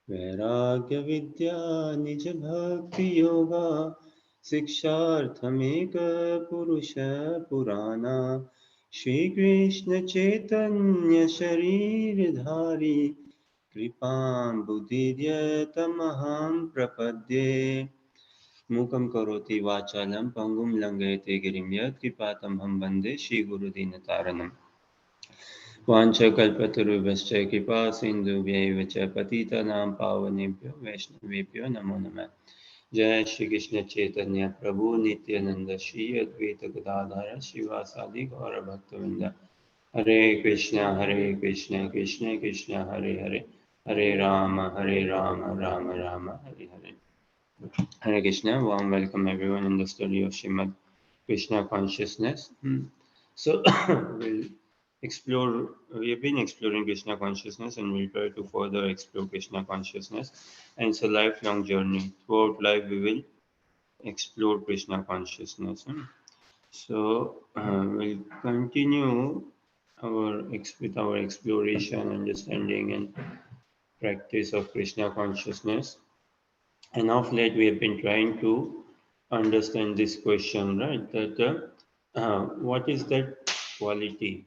वैराग्य विद्या निज भक्ति योगा शिक्षार्थमेक पुरुष पुराना श्री कृष्ण चैतन्य शरीरधारी कृपां बुद्धिर्यतमहं प्रपद्ये मूकं करोति वाचालं पङ्गुं लङ्घयते गिरिं यत्कृपातमहं वन्दे श्रीगुरुदीनतारणम् वाञ्छकल्पतरुभ्यश्च कृपा सिन्धुभ्यैव च पतितानां पावनेभ्यो वैष्णवेभ्यो नमो नमः। जय श्री कृष्ण चैतन्य प्रभु नित्यानंद श्री अद्वैत गदाधर शिवासादि गौर भक्तवृंद। हरे कृष्ण कृष्ण कृष्ण हरे हरे, हरे Ram Ram Ram Hare Hare. Hare Krishna, warm welcome everyone in the study of Srimad Krishna consciousness. So we'll explore. We have been exploring Krishna consciousness, and we'll try to further explore Krishna consciousness. And it's a lifelong journey. Throughout life, we will explore Krishna consciousness. So we'll continue with our exploration, understanding, and practice of Krishna consciousness. And of late, we have been trying to understand this question, right? That what is that quality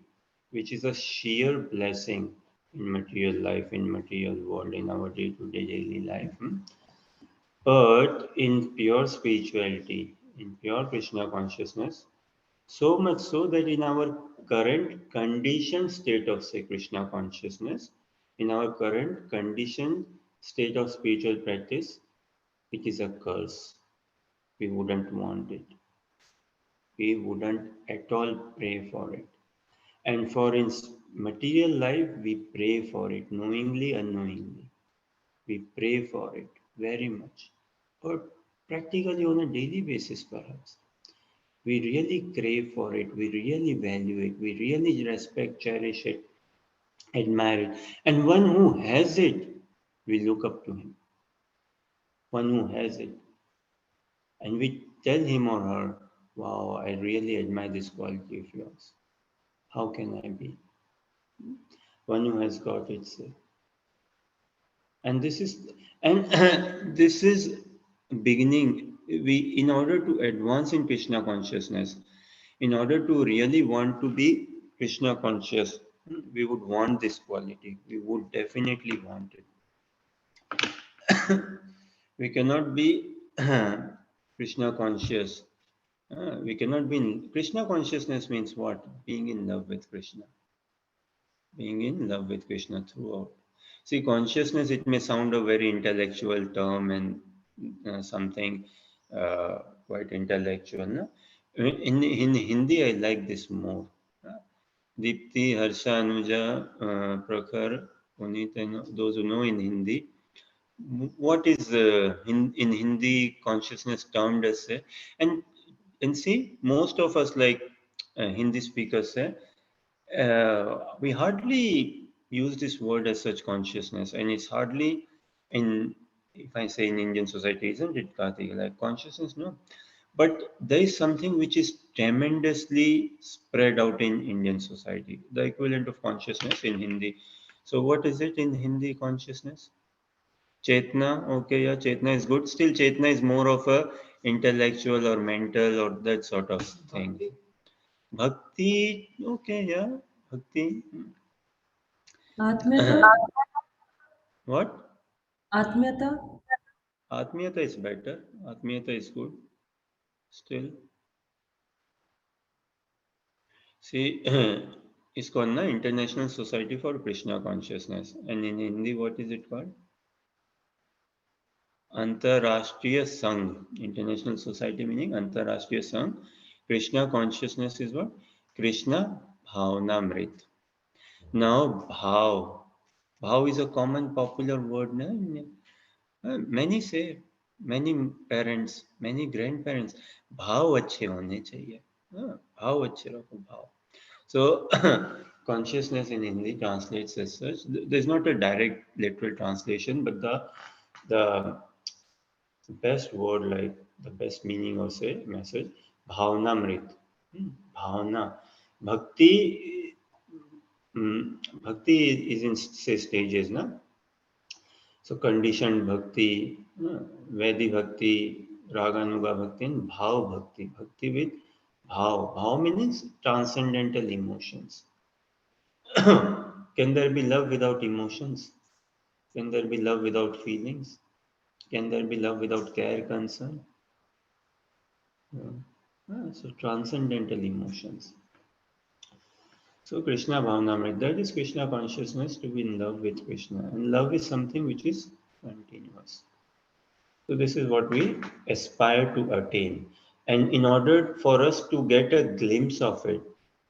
which is a sheer blessing in material life, in material world, in our day-to-day daily life, but in pure spirituality, in pure Krishna consciousness, so much so that in our current conditioned state of, say, Krishna consciousness, in our current conditioned state of spiritual practice, it is a curse. We wouldn't want it. We wouldn't at all pray for it. And for in material life, we pray for it knowingly, unknowingly. We pray for it very much, or practically on a daily basis, perhaps. We really crave for it. We really value it. We really respect, cherish it, admire it. And one who has it, we look up to him. One who has it. And we tell him or her, wow, I really admire this quality of yours. How can I be? One who has got it. Say. And this is and this is beginning. We in order to advance in Krishna consciousness, in order to really want to be Krishna conscious, we would want this quality. We would definitely want it. We cannot be Krishna conscious. We cannot be in Krishna consciousness means what? Being in love with Krishna. Being in love with Krishna throughout. See, consciousness, it may sound a very intellectual term and something uh, quite intellectual. No? In Hindi, I like this more. Deepti, Harsha, Anuja, Prakhar, Puneet, and those who know in Hindi, what is in Hindi consciousness termed as say, and and see most of us like Hindi speakers say we hardly use this word as such consciousness, and it's hardly in if I say in Indian society, isn't it, Karthik? Like consciousness, no, but there is something which is tremendously spread out in Indian society, the equivalent of consciousness in Hindi. So what is it in Hindi consciousness? Chetna, okay, yeah, Chetna is good. Still, Chetna is more of a intellectual or mental or that sort of thing. Bhakti, okay, yeah, Bhakti. आत्मीयता What? आत्मीयता Atmiyata is better. Atmiyata is good. Still, see, it's called na International Society for Krishna Consciousness, and in Hindi, what is it called? Antarashtriya Sangh, International Society meaning Antarashtriya Sangh. Krishna consciousness is what? Krishna Bhavnamrit. Now, bhav is a common popular word. Na? Many say, many parents, many grandparents, भाव अच्छे होने चाहिए. भाव अच्छे रखो भाव. So consciousness in Hindi translates as such. There's not a direct literal translation, but the best word, like the best meaning or say message, bhavnamrit. Bhavna. Bhakti, bhakti is in say stages, na? So conditioned bhakti, Vedi bhakti, Raganuga bhakti, and Bhav bhakti. Bhakti with Bhav. Bhav means transcendental emotions. Can there be love without emotions? Can there be love without feelings? Can there be love without care, concern? Yeah. So transcendental emotions. So Krishna Bhavnamrit, that is Krishna consciousness, to be in love with Krishna. And love is something which is continuous. So this is what we aspire to attain. And in order for us to get a glimpse of it,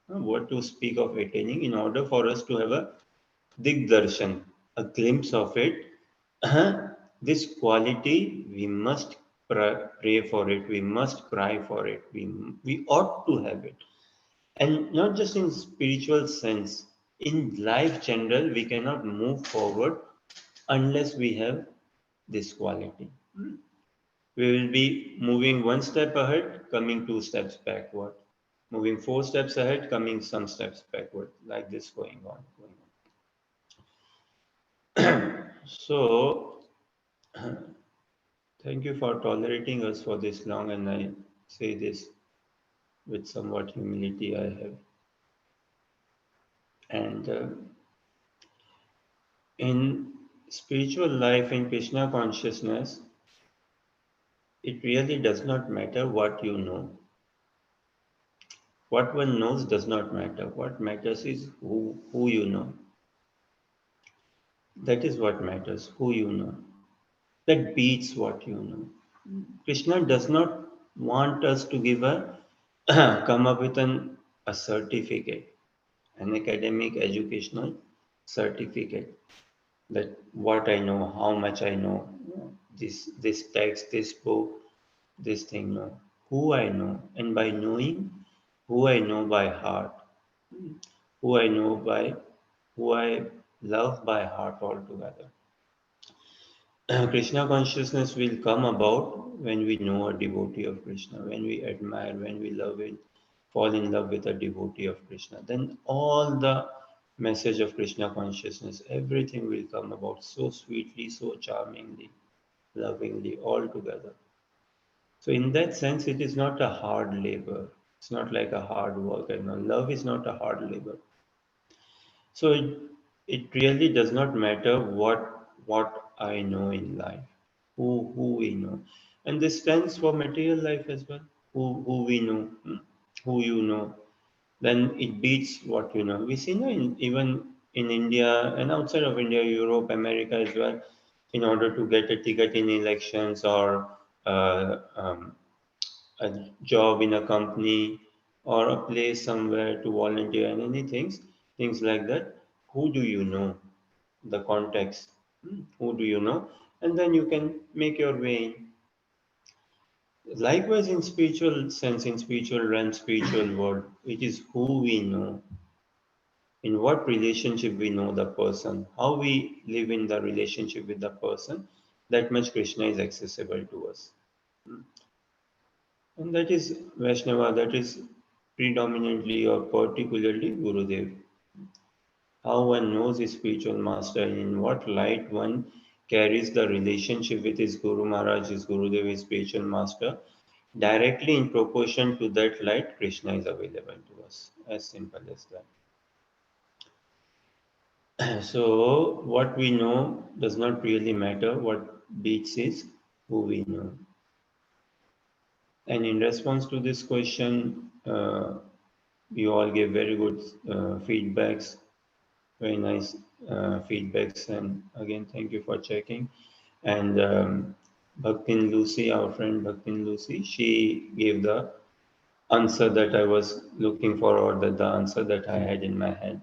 what to speak of attaining, in order for us to have a Digdarshan, a glimpse of it, this quality, we must pray for it, we must cry for it, we ought to have it. And not just in spiritual sense, in life general, we cannot move forward unless we have this quality. We will be moving one step ahead, coming two steps backward. Moving four steps ahead, coming some steps backward, like this going on. So, thank you for tolerating us for this long, and I say this with somewhat humility I have. And in spiritual life, in Krishna consciousness, it really does not matter what you know. What one knows does not matter. What matters is who you know. That is what matters, who you know. That beats what you know. Krishna does not want us to give a come up with a certificate, an academic educational certificate, that what I know, how much I know, this text, this book, this thing, no. Who I know, and by knowing who I know by heart, who I know by who I love by heart altogether. Krishna consciousness will come about when we know a devotee of Krishna, when we admire, when we love it, fall in love with a devotee of Krishna. Then all the message of Krishna consciousness, everything will come about so sweetly, so charmingly, lovingly, all together. So in that sense, it is not a hard labor. It's not like a hard work. And no, love is not a hard labor. So it really does not matter what I know in life, who we know, and this stands for material life as well. Who we know, who you know, then it beats what you know. We see now even in India and outside of India, Europe, America as well. In order to get a ticket in elections or a job in a company or a place somewhere to volunteer and anything, things like that. Who do you know? The context. Who do you know? And then you can make your way in. Likewise, in spiritual sense, in spiritual realm, spiritual world, it is who we know, in what relationship we know the person, how we live in the relationship with the person, that much Krishna is accessible to us. And that is Vaishnava, that is predominantly or particularly Gurudev. How one knows his spiritual master, in what light one carries the relationship with his Guru Maharaj, his Gurudev, his spiritual master. Directly in proportion to that light, Krishna is available to us. As simple as that. So, what we know does not really matter. What beats is who we know. And in response to this question, you all gave very good feedbacks, very nice feedbacks. And again, thank you for checking. And Bhaktin Lucy, our friend Bhaktin Lucy, she gave the answer that I was looking for, or the answer that I had in my head.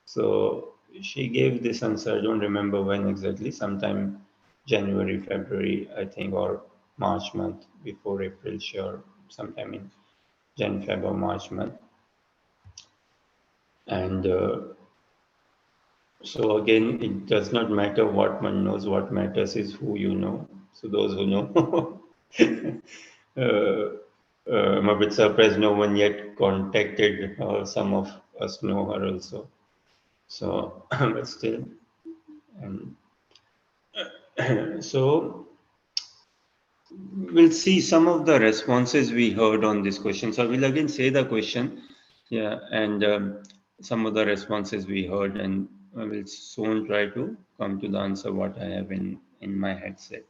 So she gave this answer, I don't remember when exactly, sometime January, February, I think, or March month, before April, sure, sometime in Jan, Feb, or March month. And so again, it does not matter what one knows, what matters is who you know. So those who know, I'm a bit surprised no one yet contacted her. Some of us know her also. So, but still, and So we'll see some of the responses we heard on this question. So I will again say the question, yeah, and some of the responses we heard, and I will soon try to come to the answer what I have in my headset.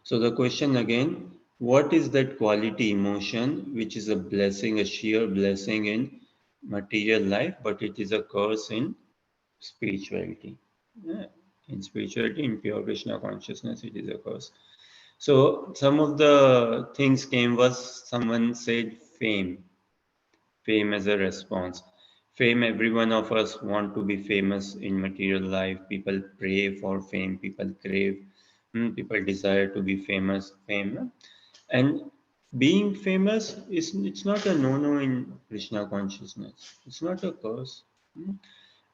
So the question again, what is that quality emotion which is a blessing, a sheer blessing in material life, but it is a curse in spirituality? Yeah. In spirituality, in pure Krishna consciousness, it is a curse. So some of the things came was someone said fame, fame as a response. Fame, every one of us want to be famous in material life. People pray for fame, people crave, people desire to be famous, fame. And being famous is it's not a no-no in Krishna consciousness. It's not a curse.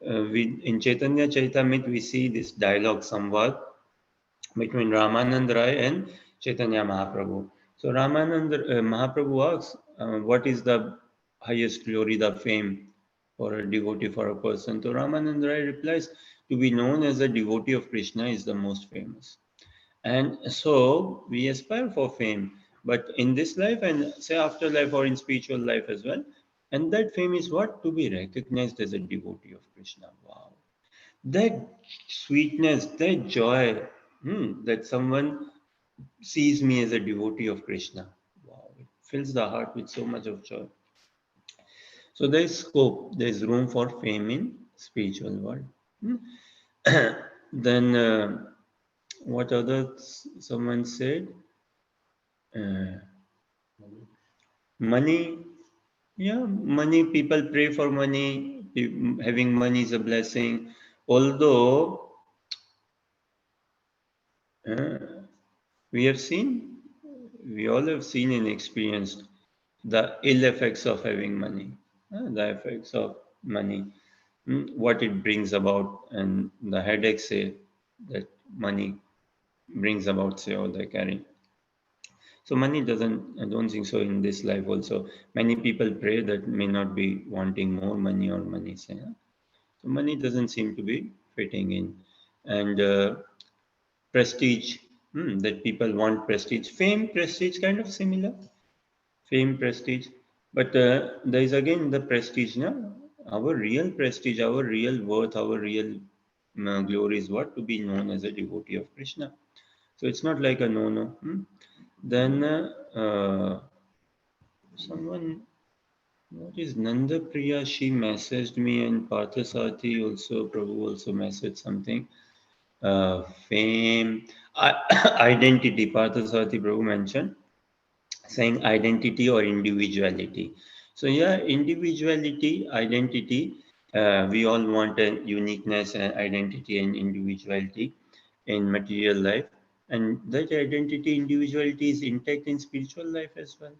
We in Chaitanya Charitamrita we see this dialogue somewhat between Ramanand Rai and Chaitanya Mahaprabhu. So Ramanand Mahaprabhu asks, what is the highest glory, the fame for a devotee, for a person? So Ramanand Rai replies, to be known as a devotee of Krishna is the most famous. And so we aspire for fame, but in this life and say afterlife or in spiritual life as well. And that fame is what? To be recognized as a devotee of Krishna. Wow. That sweetness, that joy, that someone sees me as a devotee of Krishna. Wow, it fills the heart with so much of joy. So there is scope, there is room for fame in spiritual world. Hmm. Then what other someone said? Uh, money, yeah, money. People pray for money. Having money is a blessing. Although uh, we have seen, we all have seen and experienced the ill effects of having money, the effects of money, what it brings about, and the headaches say that money brings about, say, or they carry. So money doesn't, I don't think so in this life also. Many people pray that may not be wanting more money or money, say. So money doesn't seem to be fitting in. And prestige, that people want prestige. Fame, prestige, kind of similar. Fame, prestige. But there is again the prestige, no? Our real prestige, our real worth, our real glory is what? To be known as a devotee of Krishna. So it's not like a no-no. Then someone, what is Nanda Priya? She messaged me, and Parthasarthi also, Prabhu also messaged something. Fame, identity. Parthasarthi Prabhu mentioned saying identity or individuality. So yeah, individuality, identity. We all want a uniqueness and identity and individuality in material life, and that identity, individuality is intact in spiritual life as well.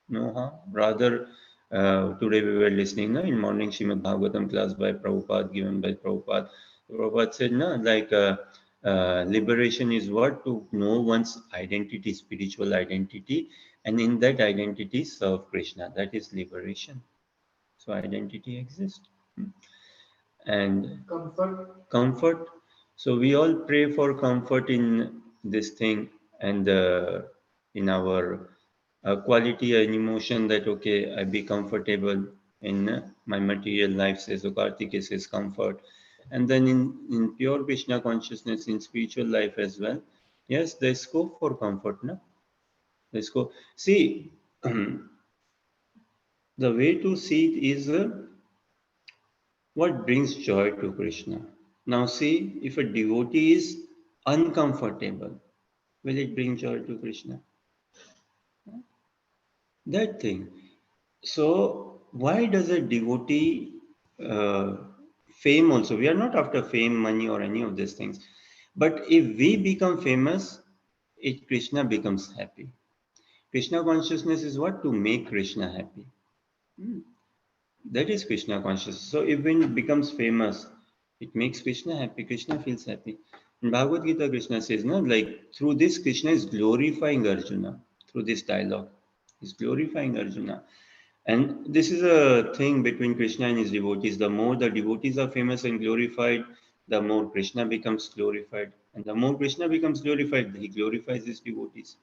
No, huh? Rather, today we were listening in morning Srimad Bhagavatam class by Prabhupada, given by Prabhupada. Prabhupada said, no, like liberation is what? To know one's identity, spiritual identity, and in that identity serve Krishna. That is liberation. So identity exists. And comfort. So we all pray for comfort in this thing, and in our quality and emotion that okay, I be comfortable in my material life, says so Kartikeya says comfort. And then in pure Krishna consciousness, in spiritual life as well, yes, there's scope for comfort. No? There's scope. See, the way to see it is what brings joy to Krishna. Now see, if a devotee is uncomfortable, will it bring joy to Krishna? That thing. So why does a devotee uh, fame also? We are not after fame, money, or any of these things. But if we become famous, it Krishna becomes happy. Krishna consciousness is what? To make Krishna happy. Hmm. That is Krishna consciousness. So if when it becomes famous, it makes Krishna happy. Krishna feels happy. In Bhagavad Gita, Krishna says, no, like through this, Krishna is glorifying Arjuna. Through this dialogue, he's glorifying Arjuna. And this is a thing between Krishna and his devotees. The more the devotees are famous and glorified, the more Krishna becomes glorified. And the more Krishna becomes glorified, he glorifies his devotees.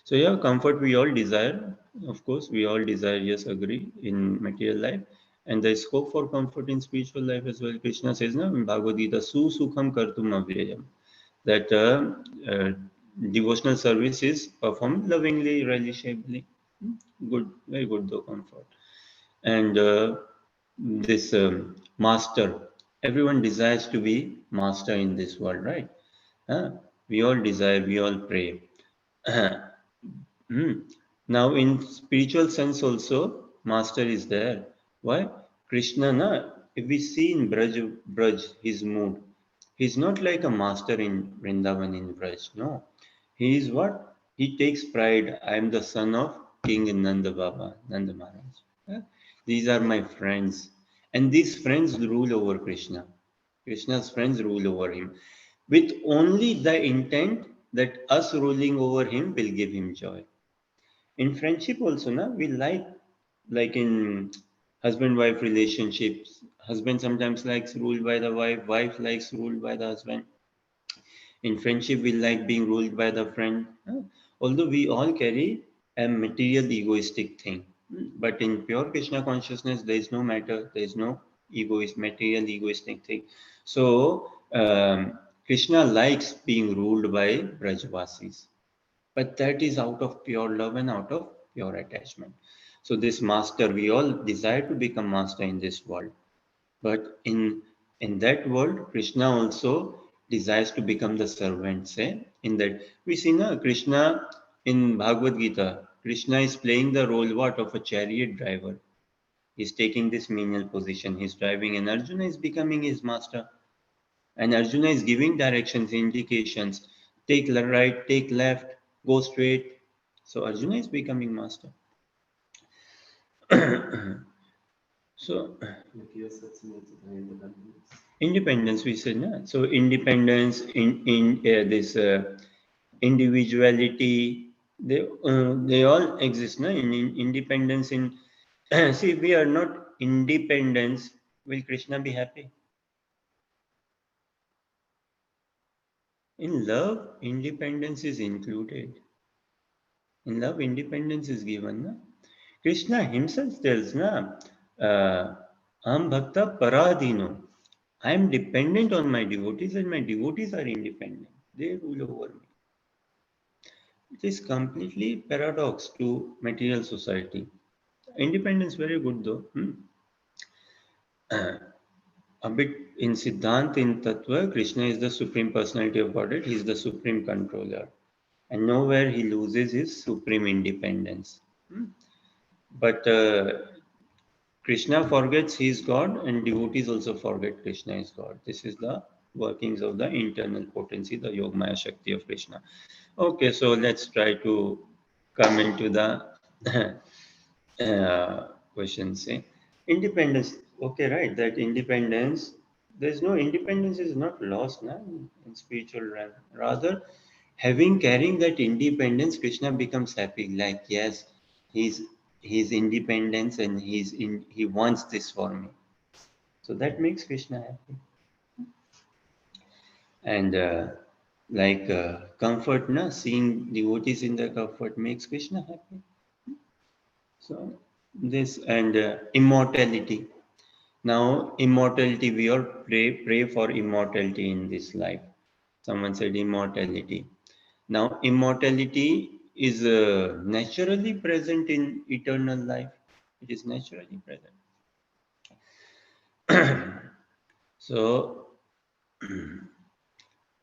So yeah, comfort we all desire. Of course, we all desire, yes, agree, in material life. And there is scope for comfort in spiritual life as well. Krishna says na, in Bhagavad Gita, Su Sukham Kartum Avyayam, that devotional service is performed lovingly, relishably. Good, very good though, comfort. And this master, everyone desires to be master in this world, right? We all desire, we all pray. Hmm. Now, in spiritual sense also, master is there. Why? Krishna, na, if we see in Braj, his mood, he's not like a master in Vrindavan in Braj. No. He is what? He takes pride. I am the son of King Nanda Baba, Nanda Maharaj. Yeah? These are my friends. And these friends rule over Krishna. Krishna's friends rule over him with only the intent that us ruling over him will give him joy. In friendship also, na, we like in husband-wife relationships, husband sometimes likes ruled by the wife, wife likes ruled by the husband. In friendship, we like being ruled by the friend. Although we all carry a material egoistic thing. But in pure Krishna consciousness, there is no matter, there is no egoist, material egoistic thing. So, Krishna likes being ruled by Brajvasis. But that is out of pure love and out of pure attachment. So, this master, we all desire to become master in this world. But in that world, Krishna also desires to become the servant. Say in that we see na Krishna in Bhagavad Gita. Krishna is playing the role what of a chariot driver. He's taking this menial position. He's driving, and Arjuna is becoming his master. And Arjuna is giving directions, indications. Take right, take left, go straight. So Arjuna is becoming master. So independence, we said, na? So independence in this individuality, they all exist, na? In independence, in see, we are not independence. Will Krishna be happy? In love, independence is included. In love, independence is given, na? Krishna himself tells, na, Am Bhakta Paradino. I am dependent on my devotees, and my devotees are independent. They rule over me. It is completely paradox to material society. Independence very good though. A bit in Siddhant, in Tattva, Krishna is the supreme personality of Godhead. He is the supreme controller, and nowhere he loses his supreme independence. But Krishna forgets he is God, and devotees also forget Krishna is God. This is the workings of the internal potency, the Yogmaya Shakti of Krishna. Okay, so let's try to come into the question. Say independence. Okay, right? That independence. There's no independence is not lost, na, in spiritual realm. Rather, having carrying that independence, Krishna becomes happy. Like yes, he's his independence and he wants this for me. So that makes Krishna happy. And comfort, na, seeing devotees in their comfort makes Krishna happy. So this and immortality. Now immortality, we all pray for immortality in this life. Someone said immortality. Now immortality is naturally present in eternal life. It is naturally present. So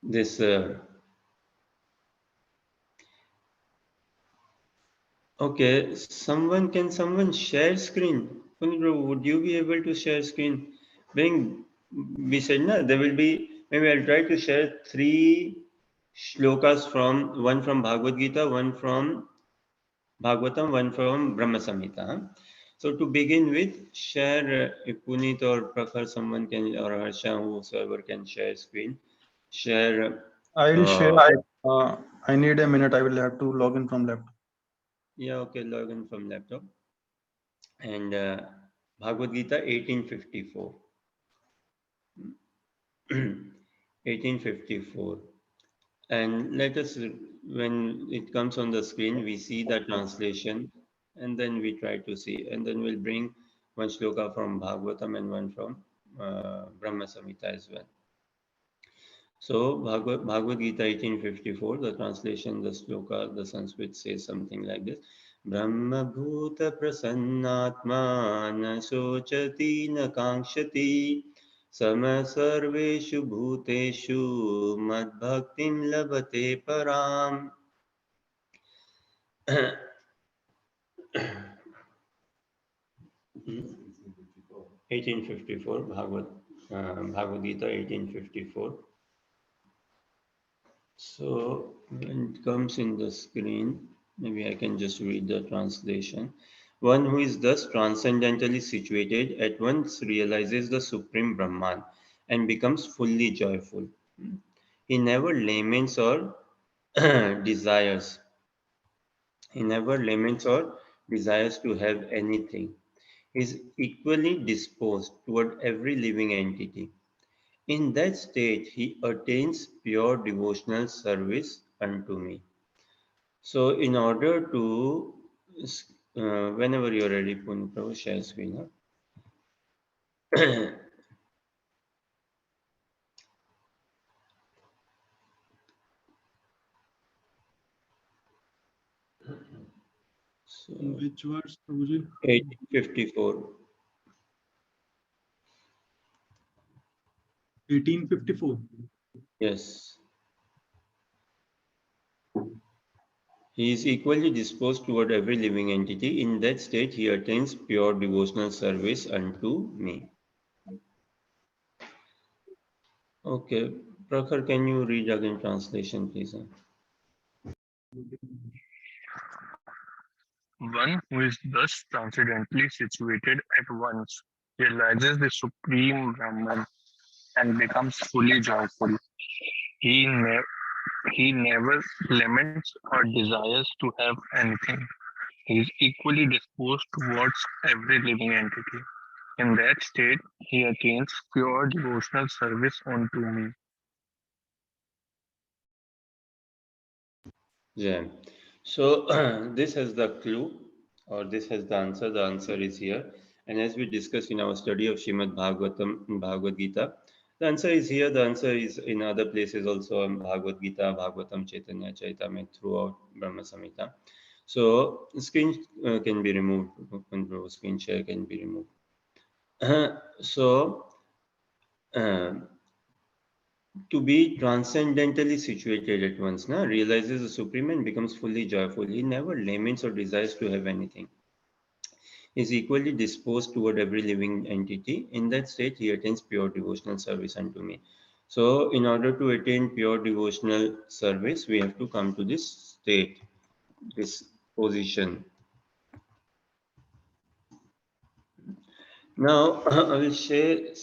this okay, someone share screen? Punit bro, would you be able to share screen? Being we said na, there will be maybe I'll try to share three shlokas from one from Bhagavad Gita, one from Bhagavatam, one from Brahma Samhita. So to begin with, share if Puneet or Prakhar, someone can, or Harsha, whosoever can share screen, share. I will share, Uh, but I need a minute. I will have to log in from laptop. yeah, okay, log in from laptop. And Bhagavad Gita 1854. 1854. And let us, when it comes on the screen, we see the translation and then we try to see. And then we'll bring one shloka from Bhagavatam and one from Brahma Samhita as well. So Bhagavad Gita 1854, the translation, the sloka, the Sanskrit says something like this. Brahma bhuta prasannatma na sochati na kankshati sama sarveshu bhuteshu mad bhaktim labate param. 1854, Bhagavad Gita 1854. So when it comes in the screen, maybe I can just read the translation. One who is thus transcendentally situated at once realizes the Supreme Brahman and becomes fully joyful. He never laments or desires. He never laments or desires to have anything. He is equally disposed toward every living entity. In that state, he attains pure devotional service unto me. So, in order to, whenever you're ready, Puni Prabhu, share screen. So, Which verse, Prabhuji? 1854. 1854. Yes. He is equally disposed toward every living entity. In that state, he attains pure devotional service unto me. Okay. Prakhar, can you read again translation, please? One who is thus transcendently situated at once realizes the Supreme Brahman and becomes fully joyful. He, ne- he never laments or desires to have anything. He is equally disposed towards every living entity. In that state, he attains pure devotional service unto me. Yeah. So this has the clue, or this has the answer. The answer is here. And as we discussed in our study of Shrimad Bhagavatam, Bhagavad Gita, the answer is here. The answer is in other places also in Bhagavad Gita, Bhagavatam, Chaitanya Charitamrita, throughout Brahma Samhita. So screen can be removed. Screen share can be removed. So to be transcendentally situated at once, realizes the Supreme and becomes fully joyful. He never laments or desires to have anything. He is equally disposed toward every living entity. In that state, he attains pure devotional service unto me. So, in order to attain pure devotional service, we have to come to this state, this position. Now, I will say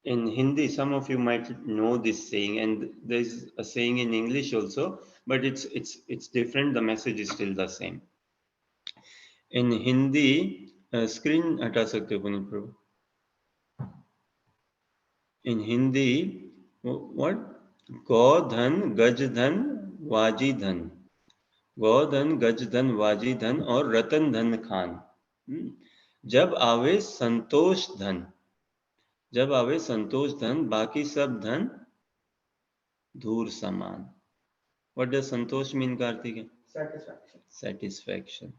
in Hindi, some of you might know this saying, and there's a saying in English also, but it's different. The message is still the same. In Hindi, screen हटा सकते हो पुनीत प्रभु. In Hindi, what? गौधन गजधन वाजीधन, गौधन गजधन वाजीधन और रतन धन खान. जब आवे संतोष धन, जब आवे संतोष धन, बाकी सब धन धूर समान. What does santosh mean, Karthik? Satisfaction. Satisfaction.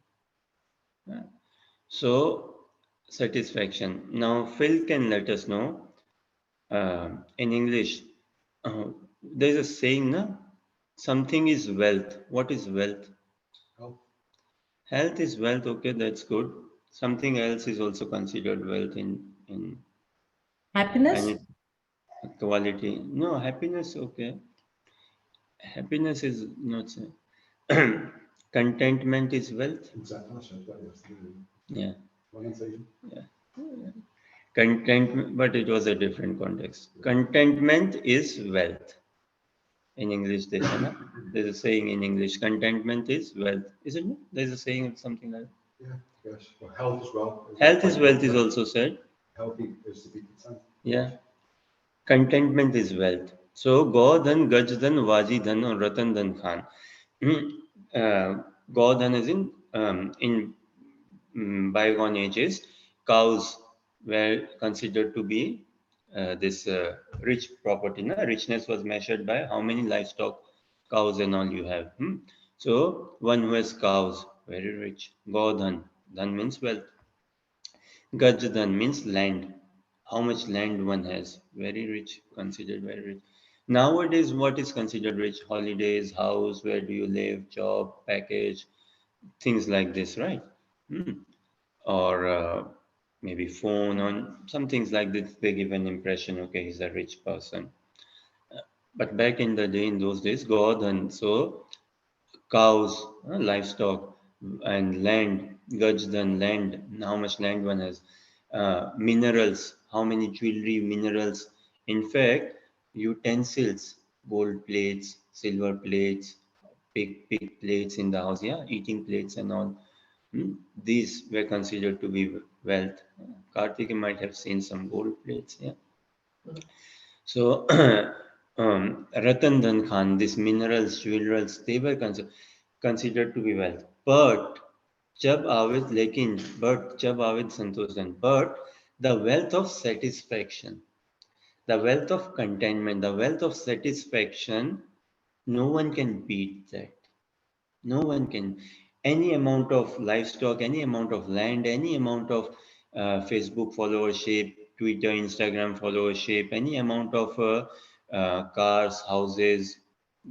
So, satisfaction. Now, Phil can let us know in English. There's a saying, na? Something is wealth. What is wealth? Health. Health is wealth. Okay, that's good. Something else is also considered wealth in Happiness? and quality. No, happiness. Okay, happiness is not. Contentment is wealth. Yeah. Yeah. Contentment, but it was a different context. Contentment is wealth. In English, there's a saying in English, contentment is wealth. Isn't it? There's a saying something like that. Yeah, yes. Well, health is wealth. Health is wealth is also said. Healthy is to be content. Yeah. Contentment is wealth. So Godhan, Gajdhan, Vajidhan or Ratandhan Khan. Godhan is in bygone ages, cows were considered to be this rich property. Na? Richness was measured by how many livestock, cows and all you have. So one who has cows, very rich. Godhan, dhan means wealth. Gajdan means land. How much land one has. Very rich, considered very rich. Nowadays, what is considered rich? Holidays, house, where do you live, job, package, things like this, right? Or maybe phone or some things like this. They give an impression, okay, he's a rich person. But back in the day, in those days, God, and so cows, livestock, and land, Gajdan, land, how much land one has, minerals, how many jewelry, minerals, in fact, utensils, gold plates, silver plates, big plates in the house, yeah, eating plates and all. These were considered to be wealth. Karthik might have seen some gold plates, yeah. So, Ratan Dhan Khan, these minerals, jewelers, they were considered to be wealth. But जब आविद संतोष धन, but the wealth of satisfaction, the wealth of contentment, the wealth of satisfaction, no one can beat that. No one can. Any amount of livestock, any amount of land, any amount of Facebook followership, Twitter, Instagram followership, any amount of cars, houses,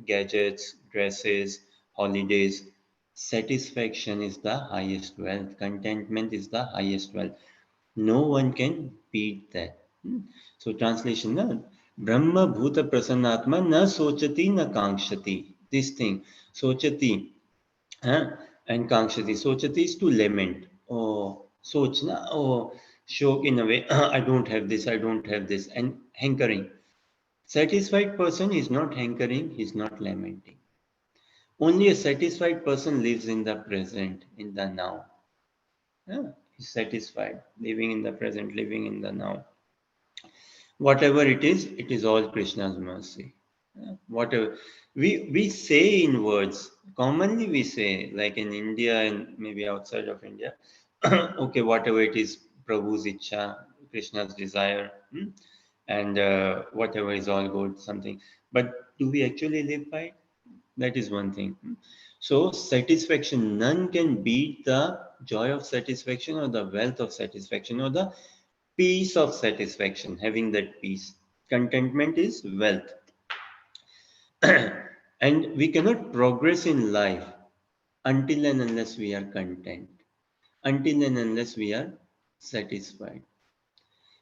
gadgets, dresses, holidays. Satisfaction is the highest wealth. Contentment is the highest wealth. No one can beat that. So translation, na? Brahma bhuta prasannatma na sochati na kankshati. This thing, sochati, and kankshati. Sochati is to lament. Oh, sochna, oh, shok in a way, I don't have this, I don't have this, and hankering. Satisfied person is not hankering, he's not lamenting. Only a satisfied person lives in the present, in the now. He's satisfied, living in the present, living in the now. Whatever it is all Krishna's mercy. Whatever we say in words, commonly we say, like in India and maybe outside of India, okay, whatever it is, Prabhu's icha, Krishna's desire, and whatever is all good, something. But do we actually live by it? That is one thing. So satisfaction, none can beat the joy of satisfaction or the wealth of satisfaction or the peace of satisfaction, having that peace. Contentment is wealth. And we cannot progress in life until and unless we are content, until and unless we are satisfied.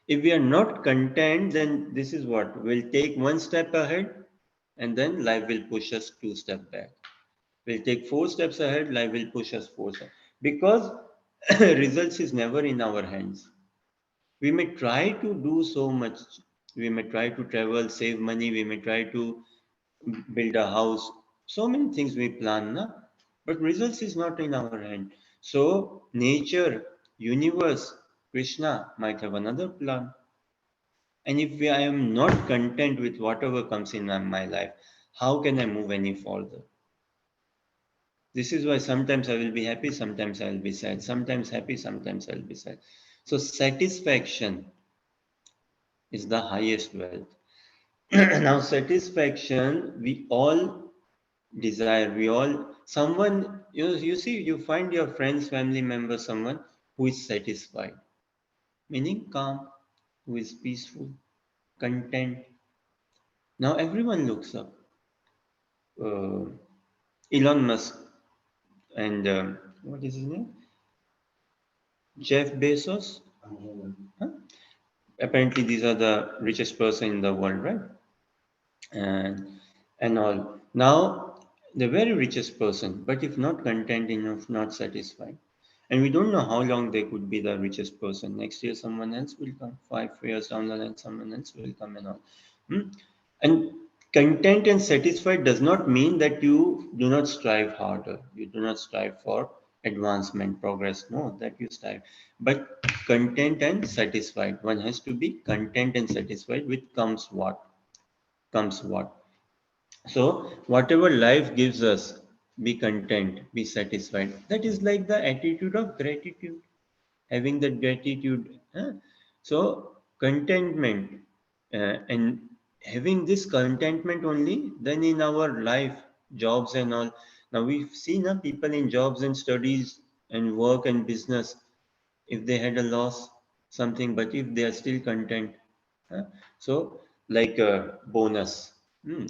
If we are not content, then this is what we'll take one step ahead, and then life will push us two steps back. We'll take four steps ahead, life will push us four steps. Because results is never in our hands. We may try to do so much. We may try to travel, save money. We may try to build a house. So many things we plan, na? But results is not in our hand. So nature, universe, Krishna might have another plan. And if I am not content with whatever comes in my life, how can I move any further? This is why sometimes I will be happy, sometimes I will be sad. Sometimes happy, sometimes I will be sad. So satisfaction is the highest wealth. Now, satisfaction, we all desire, we all, someone, you see, you find your friends, family member, someone who is satisfied, meaning calm, who is peaceful, content. Now, everyone looks up. Uh, Elon Musk and what is his name? Jeff Bezos. Huh? Apparently, these are the richest person in the world, right? And all. Now, the very richest person, but if not content enough, not satisfied. And we don't know how long they could be the richest person. Next year, someone else will come. 5 years down the line, someone else will come and all. And content and satisfied does not mean that you do not strive harder. You do not strive for advancement, progress. No, that you strive. But content and satisfied. One has to be content and satisfied with comes what? Comes what? So, whatever life gives us, be content, be satisfied. That is like the attitude of gratitude, having that gratitude. So, contentment and having this contentment only, then in our life, jobs and all. Now, we've seen people in jobs and studies and work and business, if they had a loss, something, but if they are still content. Huh? So, like a bonus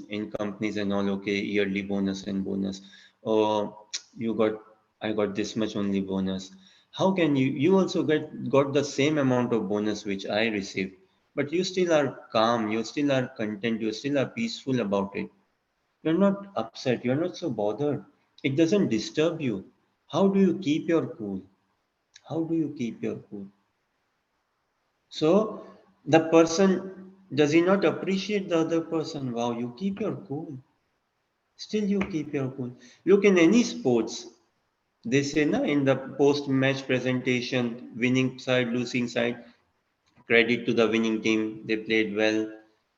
in companies and all, okay, yearly bonus and bonus. Oh, you got, I got this much only bonus. How can you also got the same amount of bonus which I received, but you still are calm, you still are content, you still are peaceful about it. You're not upset, you're not so bothered. It doesn't disturb you. How do you keep your cool? How do you keep your cool? So the person, does he not appreciate the other person? Wow, you keep your cool. Still you keep your cool. Look in any sports. They say na, in the post-match presentation, winning side, losing side, credit to the winning team. They played well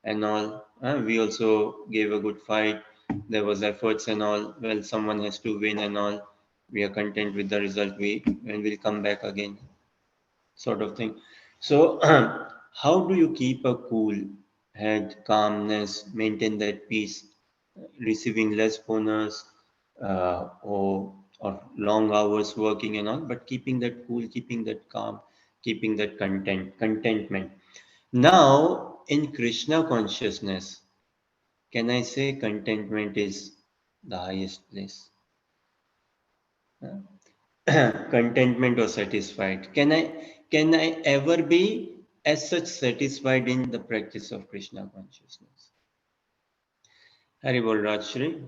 and all. We also gave a good fight. There was efforts and all. Well, someone has to win and all. We are content with the result. And we'll come back again, sort of thing. So, how do you keep a cool head, calmness, maintain that peace, receiving less bonus, or long hours working and all, but keeping that cool, keeping that calm, keeping that contentment. Now, in Krishna consciousness, can I say contentment is the highest place? Contentment or satisfied? Can I ever be as such satisfied in the practice of Krishna consciousness? Haribol Rajshri,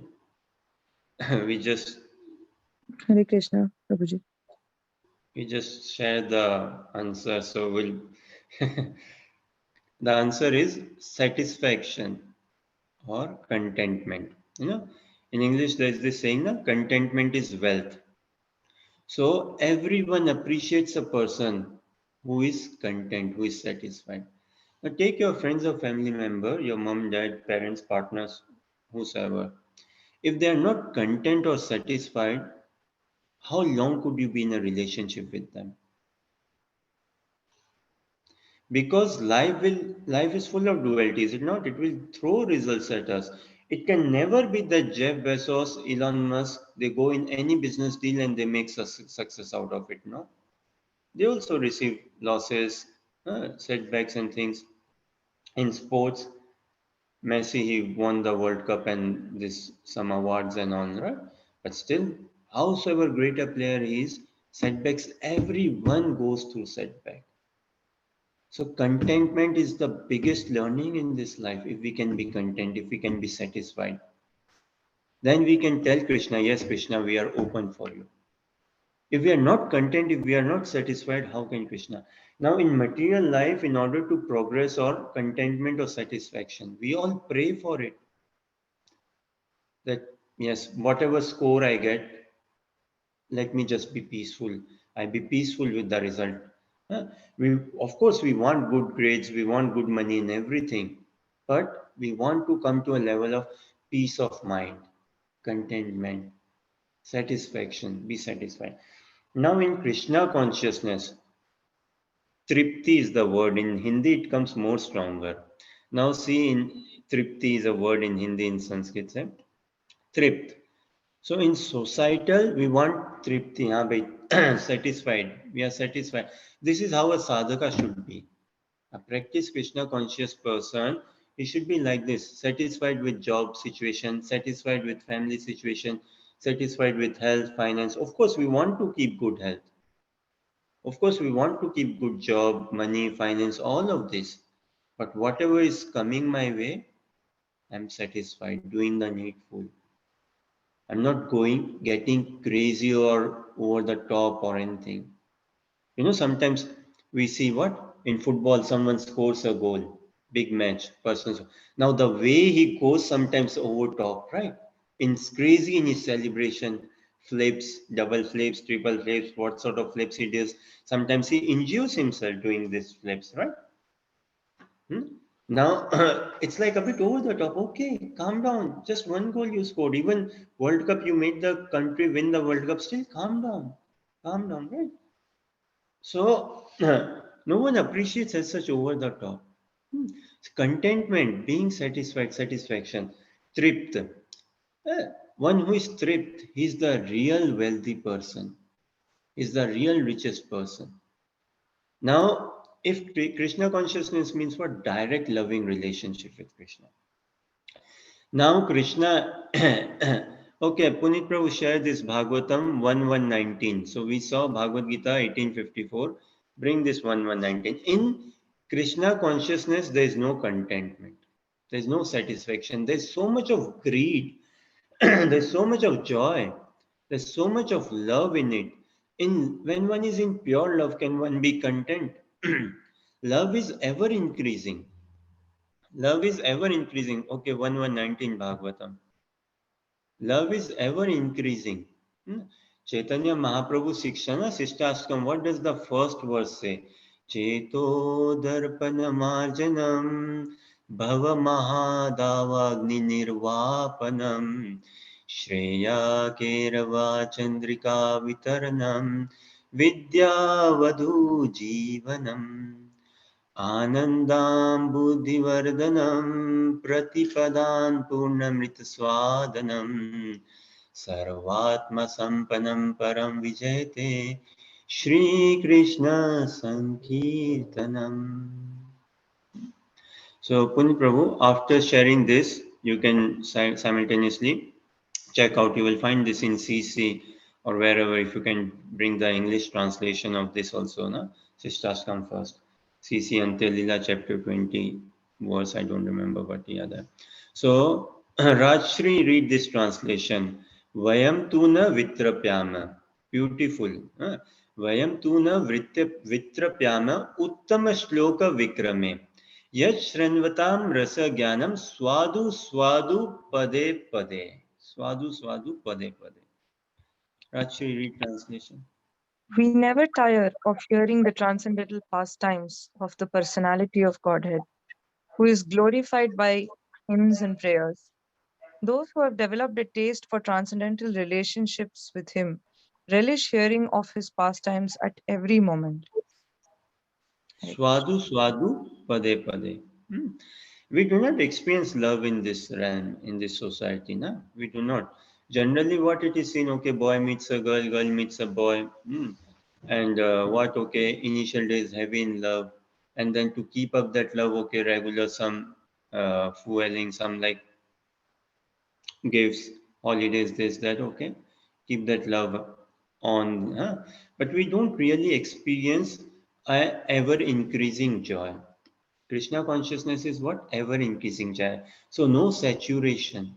we just Hare Krishna, Prabhuji. share the answer. So we'll the answer is satisfaction or contentment. You know, in English there's this saying, na, contentment is wealth. So everyone appreciates a person who is content, who is satisfied. Now take your friends or family member, your mom, dad, parents, partners, whosoever. If they are not content or satisfied, how long could you be in a relationship with them? Because life is full of duality, is it not? It will throw results at us. It can never be that Jeff Bezos, Elon Musk, they go in any business deal and they make success out of it. No, they also receive losses, setbacks and things. In sports, Messi, he won the World Cup and this some awards and all, right? But still, howsoever great a player he is, setbacks, everyone goes through setback. So contentment is the biggest learning in this life. If we can be content, if we can be satisfied, then we can tell Krishna, yes, Krishna, we are open for you. If we are not content, if we are not satisfied, how can Krishna? Now, in material life, in order to progress or contentment or satisfaction, we all pray for it. That, yes, whatever score I get, let me just be peaceful. I be peaceful with the result. Huh? Of course, we want good grades, we want good money and everything, but we want to come to a level of peace of mind, contentment, satisfaction, be satisfied. Now, in Krishna consciousness, Tripti is the word. In Hindi, it comes more stronger. Now, see, in Tripti is a word in Hindi, in Sanskrit, say, Tript. So in societal, we want tripti, satisfied. We are satisfied. This is how a sadhaka should be. A practice Krishna conscious person, he should be like this: satisfied with job situation, satisfied with family situation, satisfied with health, finance. Of course, we want to keep good health. Of course, we want to keep good job, money, finance, all of this. But whatever is coming my way, I'm satisfied, doing the needful. I'm not getting crazy or over the top or anything. Sometimes we see what in football, someone scores a goal, big match, person. Now the way he goes sometimes over top, right? It's crazy in his celebration, flips, double flips, triple flips, what sort of flips he does. Sometimes he injures himself doing these flips, right? Now, it's like a bit over the top. Okay, calm down. Just one goal you scored. Even World Cup, you made the country win the World Cup. Still calm down. Calm down, right? So, no one appreciates as such over the top. Contentment, being satisfied, satisfaction, thript. One who is thript, he's the real wealthy person. He's the real richest person. Now, if Krishna consciousness means what? Direct loving relationship with Krishna. Now, Krishna, okay, Punit Prabhu shared this Bhagavatam 1119. So we saw Bhagavad Gita 1854. Bring this 1119. In Krishna consciousness, there is no contentment. There is no satisfaction. There's so much of greed. There's so much of joy. There's so much of love in it. When one is in pure love, can one be content? Love is ever increasing. Love is ever increasing. Okay, 1119 Bhagavatam. Love is ever increasing. Chaitanya Mahaprabhu Sikshana Sishtastkam. What does the first verse say? Cheto darpana marjanam bhava mahadavagni nirvapanam shreya kerava chandrika vitaranam vidyavadhu jivanam आनन्दां बुद्धिवर्धनं प्रतिपदां पूर्णमृतस्वादनं सर्वात्मसम्पन्नं परं विजयते Shrikrishna Sankirtanam. So Punit Prabhu, after sharing this, you can simultaneously check out. You will find this in CC or wherever. If you can bring the English translation of this also, na? Sishtastkam first. CC Ante Lila chapter 20 verse, I don't remember, but yeah, that. So Rajshri, read this translation. Vayam tuna vitrapyama. Beautiful. Vayam tuna vitrapyama uttama shloka vikrame. Yat shranvatam rasa jnanam swadu swadu pade pade. Swadu swadu pade pade. Rajshri, read translation. We never tire of hearing the transcendental pastimes of the personality of Godhead, who is glorified by hymns and prayers. Those who have developed a taste for transcendental relationships with Him relish hearing of His pastimes at every moment. Swadu swadu pade pade. We do not experience love in this realm, in this society, na? We do not. Generally, what it is seen, okay, boy meets a girl, girl meets a boy, and what, okay, initial days heavy in love, and then to keep up that love, okay, regular some fueling, some like gifts, holidays, this, that, okay, keep that love on, but we don't really experience a ever increasing joy. Krishna consciousness is what? Ever increasing joy. So no saturation.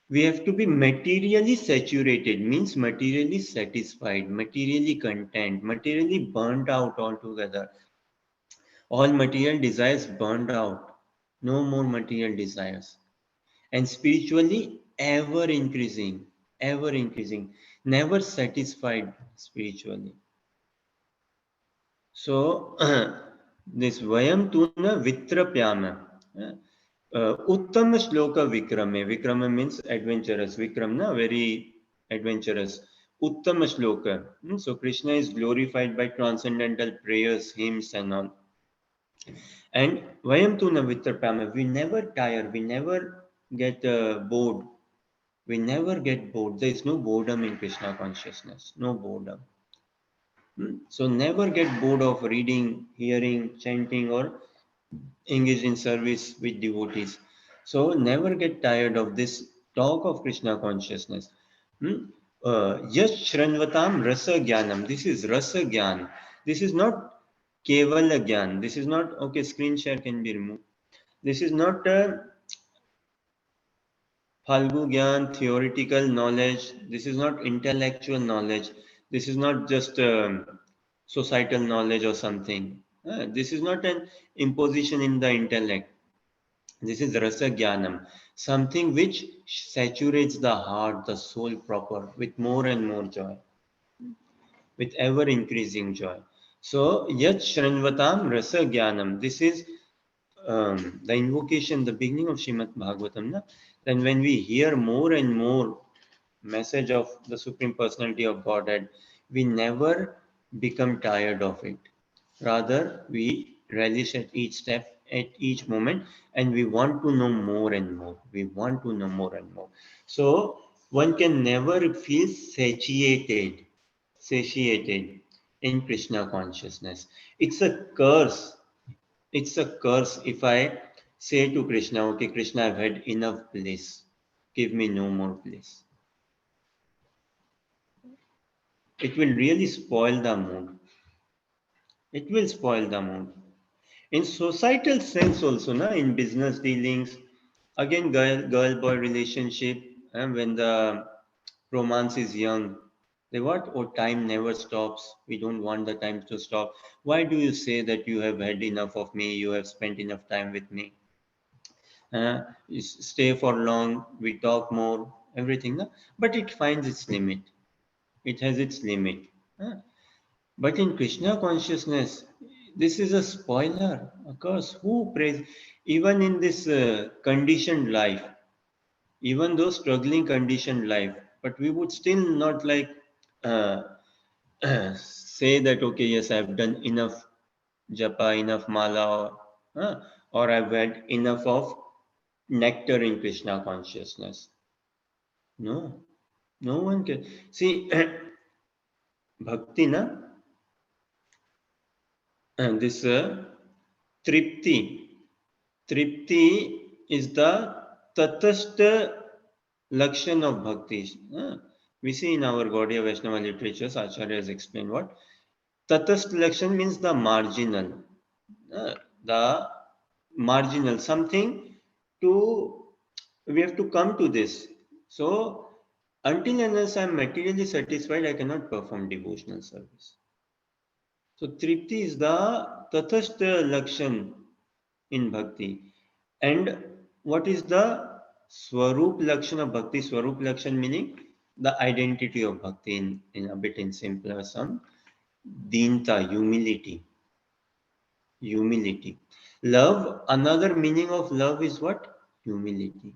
We have to be materially saturated, means materially satisfied, materially content, materially burnt out altogether. All material desires burned out. No more material desires. And spiritually, ever increasing, never satisfied spiritually. So, this Vayam Tuna Vitrapyama. Uttama Shloka Vikrame. Vikrama means adventurous. Vikram, very adventurous. Uttama Shloka. So, Krishna is glorified by transcendental prayers, hymns, and all. And Vayam Tuna Vitrapyama. We never tire, we never get bored. We never get bored. There is no boredom in Krishna consciousness. No boredom. So never get bored of reading, hearing, chanting, or engage in service with devotees. So never get tired of this talk of Krishna consciousness. Yash Shranvatam Rasa Jnanam. This is Rasa Jnan. This is not Kevala Jnan. This is not, okay, screen share can be removed. This is not Falgu Gyan, theoretical knowledge. This is not intellectual knowledge. This is not just societal knowledge or something. This is not an imposition in the intellect. This is rasa jnanam, something which saturates the heart, the soul proper with more and more joy, with ever increasing joy. So, yat shranvatam rasa jnanam. This is the invocation, the beginning of Srimad Bhagavatam. Na? Then when we hear more and more message of the Supreme Personality of Godhead, we never become tired of it. Rather, we relish at each step, at each moment, and we want to know more and more. We want to know more and more. So one can never feel satiated in Krishna consciousness. It's a curse. It's a curse if I say to Krishna, okay, Krishna, I've had enough bliss. Give me no more bliss. It will really spoil the mood. It will spoil the mood. In societal sense also, na, in business dealings, again girl boy relationship, and when the romance is young, they what? Oh, time never stops. We don't want the time to stop. Why do you say that you have had enough of me? You have spent enough time with me. You stay for long. We talk more. Everything, na? But it finds its limit. It has its limit. Uh, But in Krishna consciousness, this is a spoiler. Of course, who prays? Even in this conditioned life, even though struggling conditioned life, but we would still not like uh, say that, okay, yes, I've done enough japa, enough mala, or I've had enough of nectar in Krishna consciousness. No, no one can. See, bhakti, na, and this tripti. Tripti is the tatastha lakshan of bhakti. We see in our Gaudiya Vaishnava literatures, Acharya has explained what tatastha lakshan means uh, the marginal, something to, we have to come to this. So, until unless I am materially satisfied, I cannot perform devotional service. So, tripti is the tatastha lakshan in bhakti. And what is the Swarup Lakshan of Bhakti? Swarup Lakshan meaning the identity of Bhakti in a bit in simpler sum. Dinta, humility. Humility. Love, another meaning of love is what? Humility.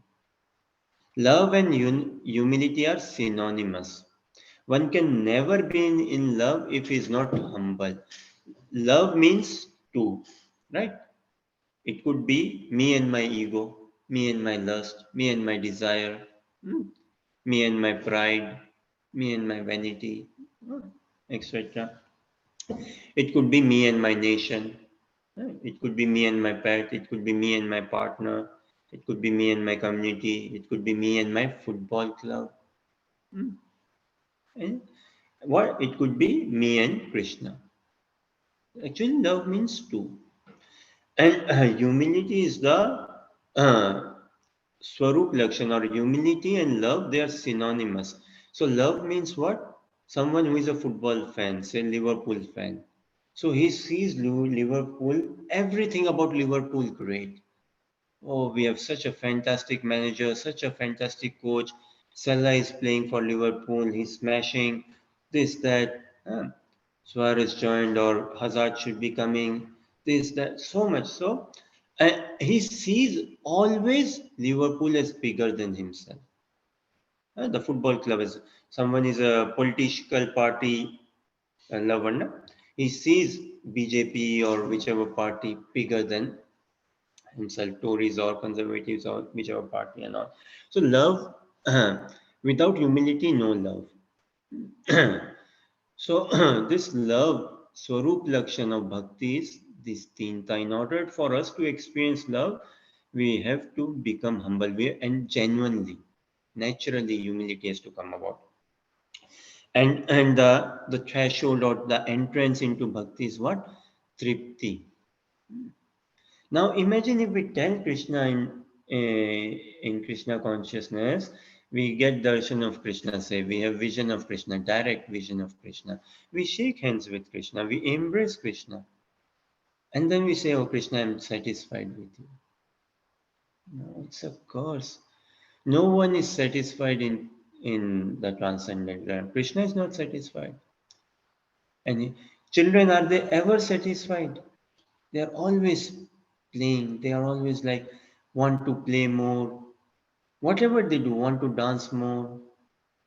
Love and humility are synonymous. One can never be in love if he is not humble. Love means two, right? It could be me and my ego, me and my lust, me and my desire, me and my pride, me and my vanity, etc. It could be me and my nation. It could be me and my pet. It could be me and my partner. It could be me and my community. It could be me and my football club. And what? It could be me and Krishna. Actually, love means two. And humility is the Swarup Lakshan, or humility and love, they are synonymous. So love means what? Someone who is a football fan, say Liverpool fan. So he sees Liverpool, everything about Liverpool great. Oh, we have such a fantastic manager, such a fantastic coach. Salah is playing for Liverpool, he's smashing this, that. Suarez joined, or Hazard should be coming, this, that, so much. So he sees always Liverpool as bigger than himself. The football club is, someone is a political party lover. No? He sees BJP or whichever party bigger than himself, Tories or Conservatives or whichever party and all. So love, without humility, no love. So this love, Swarup Lakshan of Bhakti is this tinta. In order for us to experience love, we have to become humble and genuinely, naturally, humility has to come about. And the threshold or the entrance into Bhakti is what? Tripti. Now imagine if we tell Krishna in Krishna consciousness, we get darshan of Krishna, say we have vision of Krishna, direct vision of Krishna. We shake hands with Krishna, we embrace Krishna. And then we say, oh Krishna, I'm satisfied with you. No, it's a curse. No one is satisfied in the transcendent realm. Krishna is not satisfied. And children, are they ever satisfied? They are always playing. They are always like want to play more. Whatever they do, want to dance more,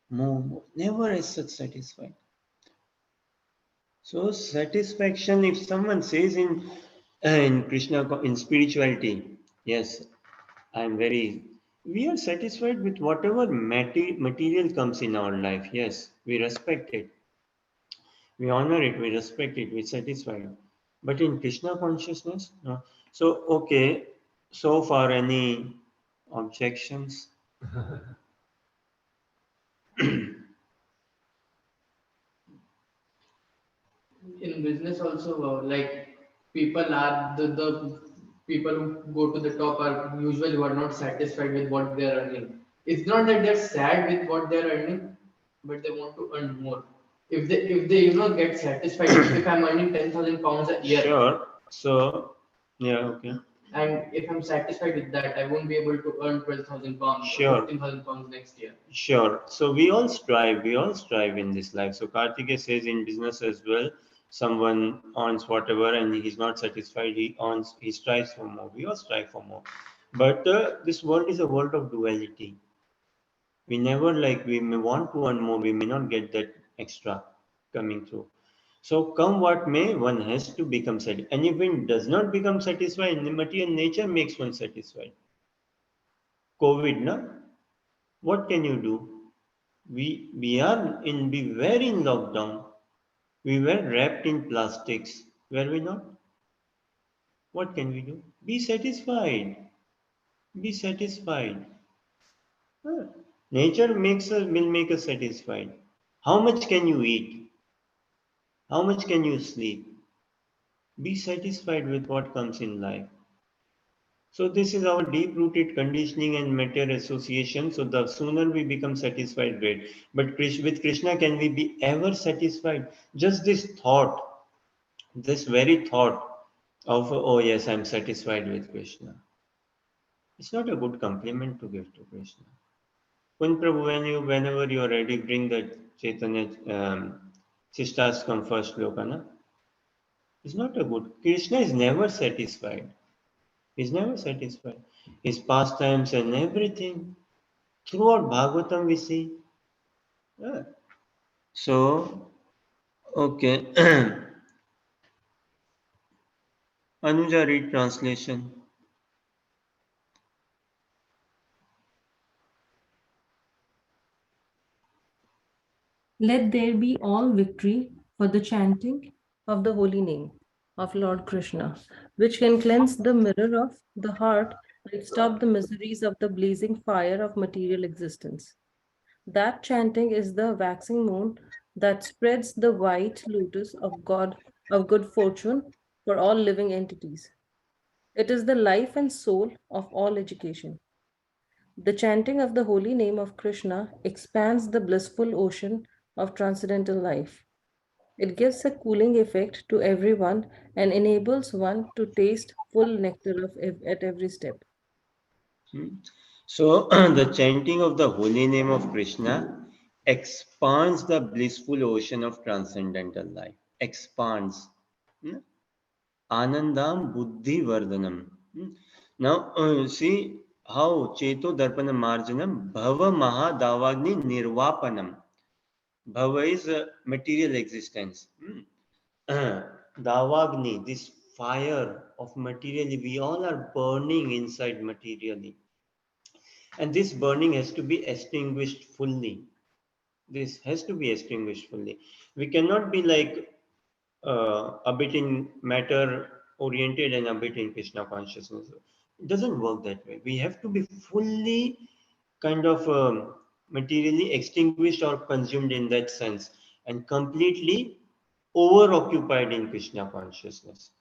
more. Never is such satisfied. So satisfaction, if someone says in Krishna in spirituality, yes, I am very. We are satisfied with whatever material comes in our life. Yes, we respect it, we honor it, we respect it, we satisfied. But in Krishna consciousness, no. So okay, so far any objections? In business also, like people are the people who go to the top are usually who are not satisfied with what they are earning. It's not that they're sad with what they're earning, but they want to earn more. If they get satisfied, if I'm earning 10,000 pounds a year, Sure. So yeah, okay. and if I'm satisfied with that, I won't be able to earn 12,000 pounds or Sure. 15,000 pounds next year. Sure. So we all strive in this life. So Karthikeya says in business as well, someone earns whatever and he's not satisfied, he strives for more. We all strive for more. But this world is a world of duality. We never like, we may want to earn more, we may not get that extra coming through. So come what may, one has to become satisfied. And if one does not become satisfied, the material nature makes one satisfied. COVID, no? What can you do? We were in lockdown. We were wrapped in plastics, were we not? What can we do? Be satisfied. Be satisfied. Huh. Nature will make us satisfied. How much can you eat? How much can you sleep? Be satisfied with what comes in life. So this is our deep-rooted conditioning and matter association. So the sooner we become satisfied, great. But with Krishna, can we be ever satisfied? Just this thought, this very thought of, oh yes, I'm satisfied with Krishna. It's not a good compliment to give to Krishna. Kun Prabhu, whenever you are ready, bring the Chaitanya Sishtastkam first sloka, na? It's not a good. Krishna is never satisfied. He's never satisfied. His pastimes and everything. Throughout Bhagavatam we see. Yeah. So, okay. Anuja, read translation. Let there be all victory for the chanting of the holy name of Lord Krishna, which can cleanse the mirror of the heart and stop the miseries of the blazing fire of material existence. That chanting is the waxing moon that spreads the white lotus of God of good fortune for all living entities. It is the life and soul of all education. The chanting of the holy name of Krishna expands the blissful ocean of transcendental life. It gives a cooling effect to everyone and enables one to taste full nectar at every step. So, the chanting of the holy name of Krishna expands the blissful ocean of transcendental life. Expands. Hmm? Anandam Buddhi Vardhanam. Now, see how Cheto Darpana Marjanam Bhava Mahadavagni Nirvapanam. Bhava is material existence. Davagni, this fire of materially, we all are burning inside materially. And this burning has to be extinguished fully. This has to be extinguished fully. We cannot be like a bit in matter oriented and a bit in Krishna consciousness. It doesn't work that way. We have to be fully kind of materially extinguished or consumed in that sense and completely over occupied in Krishna consciousness.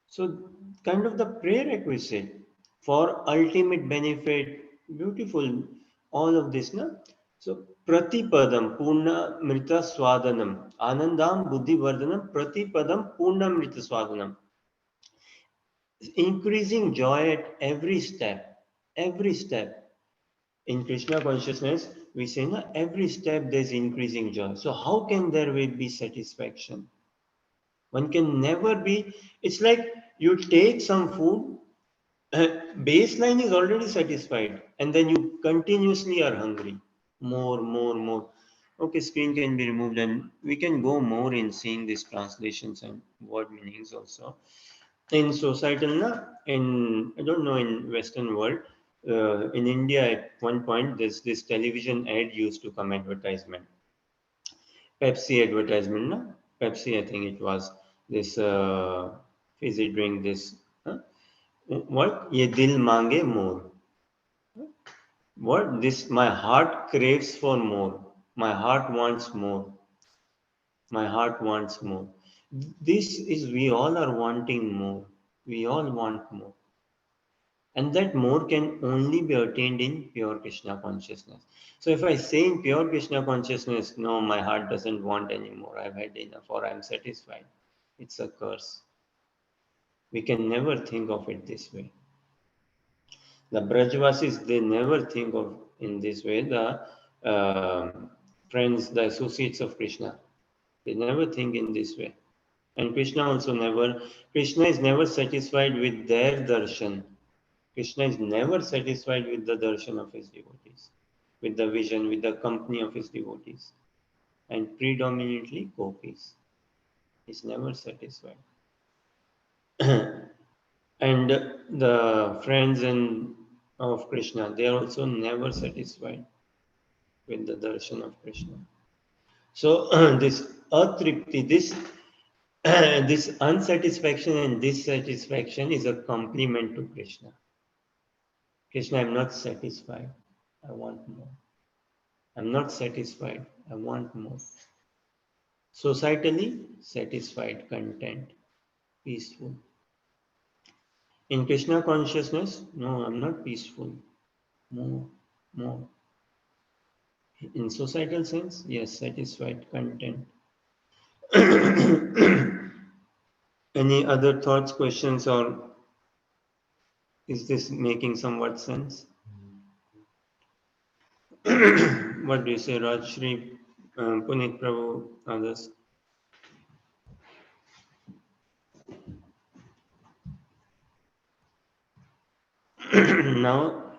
So, kind of the prerequisite for ultimate benefit, beautiful, all of this, na? So, Pratipadam Purna Mrita Swadanam, Anandam Buddhi Vardhanam, Pratipadam Purna Mrita Swadanam. increasing joy at every step, every step. In Krishna consciousness, we say, no, every step there's increasing joy. So how can there will be satisfaction? One can never be, it's like you take some food, baseline is already satisfied, and then you continuously are hungry. More, more, more. Okay, screen can be removed, and we can go more in seeing these translations and word meanings also. In societal, I don't know in Western world, in India at one point, this television ad used to come advertisement. Pepsi advertisement, no? Pepsi, I think it was this fizzy drink, this. What? Ye dil mange more. What? This, my heart craves for more. My heart wants more. My heart wants more. This is, we all are wanting more. We all want more. And that more can only be attained in pure Krishna consciousness. So if I say in pure Krishna consciousness, no, my heart doesn't want anymore, I've had enough, or I'm satisfied, it's a curse. We can never think of it this way. The Brajvasis, they never think of in this way. The friends, the associates of Krishna, they never think in this way. And Krishna also never, Krishna is never satisfied with their darshan. Krishna is never satisfied with the darshan of his devotees, with the vision, with the company of his devotees, and predominantly gopis. He's never satisfied. And the friends of Krishna, they are also never satisfied with the darshan of Krishna. So this atripti, this this unsatisfaction and dissatisfaction is a compliment to Krishna. Krishna, I'm not satisfied. I want more. I'm not satisfied. I want more. Societally satisfied, content, peaceful. In Krishna consciousness, no, I'm not peaceful. More, more. In societal sense, yes, satisfied, content. Any other thoughts, questions, or is this making somewhat sense? What do you say, Rajshri, Punit Prabhu, others? Now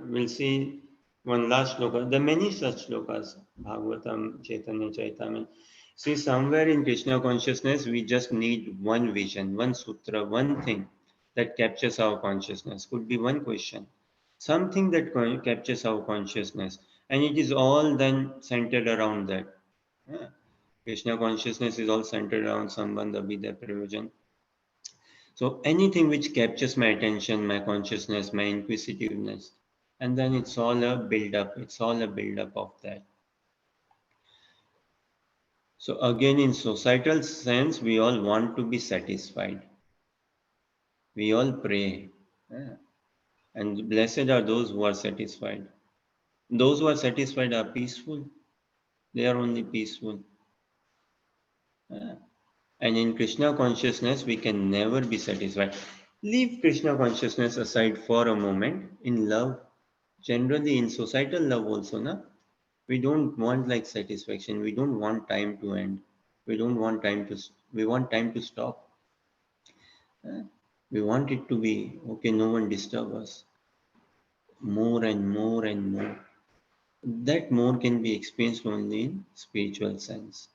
we'll see one last shloka. There are many such shlokas, Bhagavatam, Chaitanya Chaitamani. See, somewhere in Krishna consciousness, we just need one vision, one sutra, one thing that captures our consciousness. Could be one question, something that captures our consciousness, and it is all then centered around that. Yeah. Krishna consciousness is all centered around Sambandha, Abhidya, Prayojan. So anything which captures my attention, my consciousness, my inquisitiveness, and then it's all a build up. It's all a build up of that. So again, in societal sense, we all want to be satisfied. We all pray. Yeah. And blessed are those who are satisfied. Those who are satisfied are peaceful. They are only peaceful. Yeah. And in Krishna consciousness, we can never be satisfied. Leave Krishna consciousness aside for a moment. In love, generally in societal love also, we don't want like satisfaction. We don't want time to end. We don't want time to. We want time to stop. We want it to be okay. No one disturb us. More and more and more. That more can be experienced only in spiritual sense.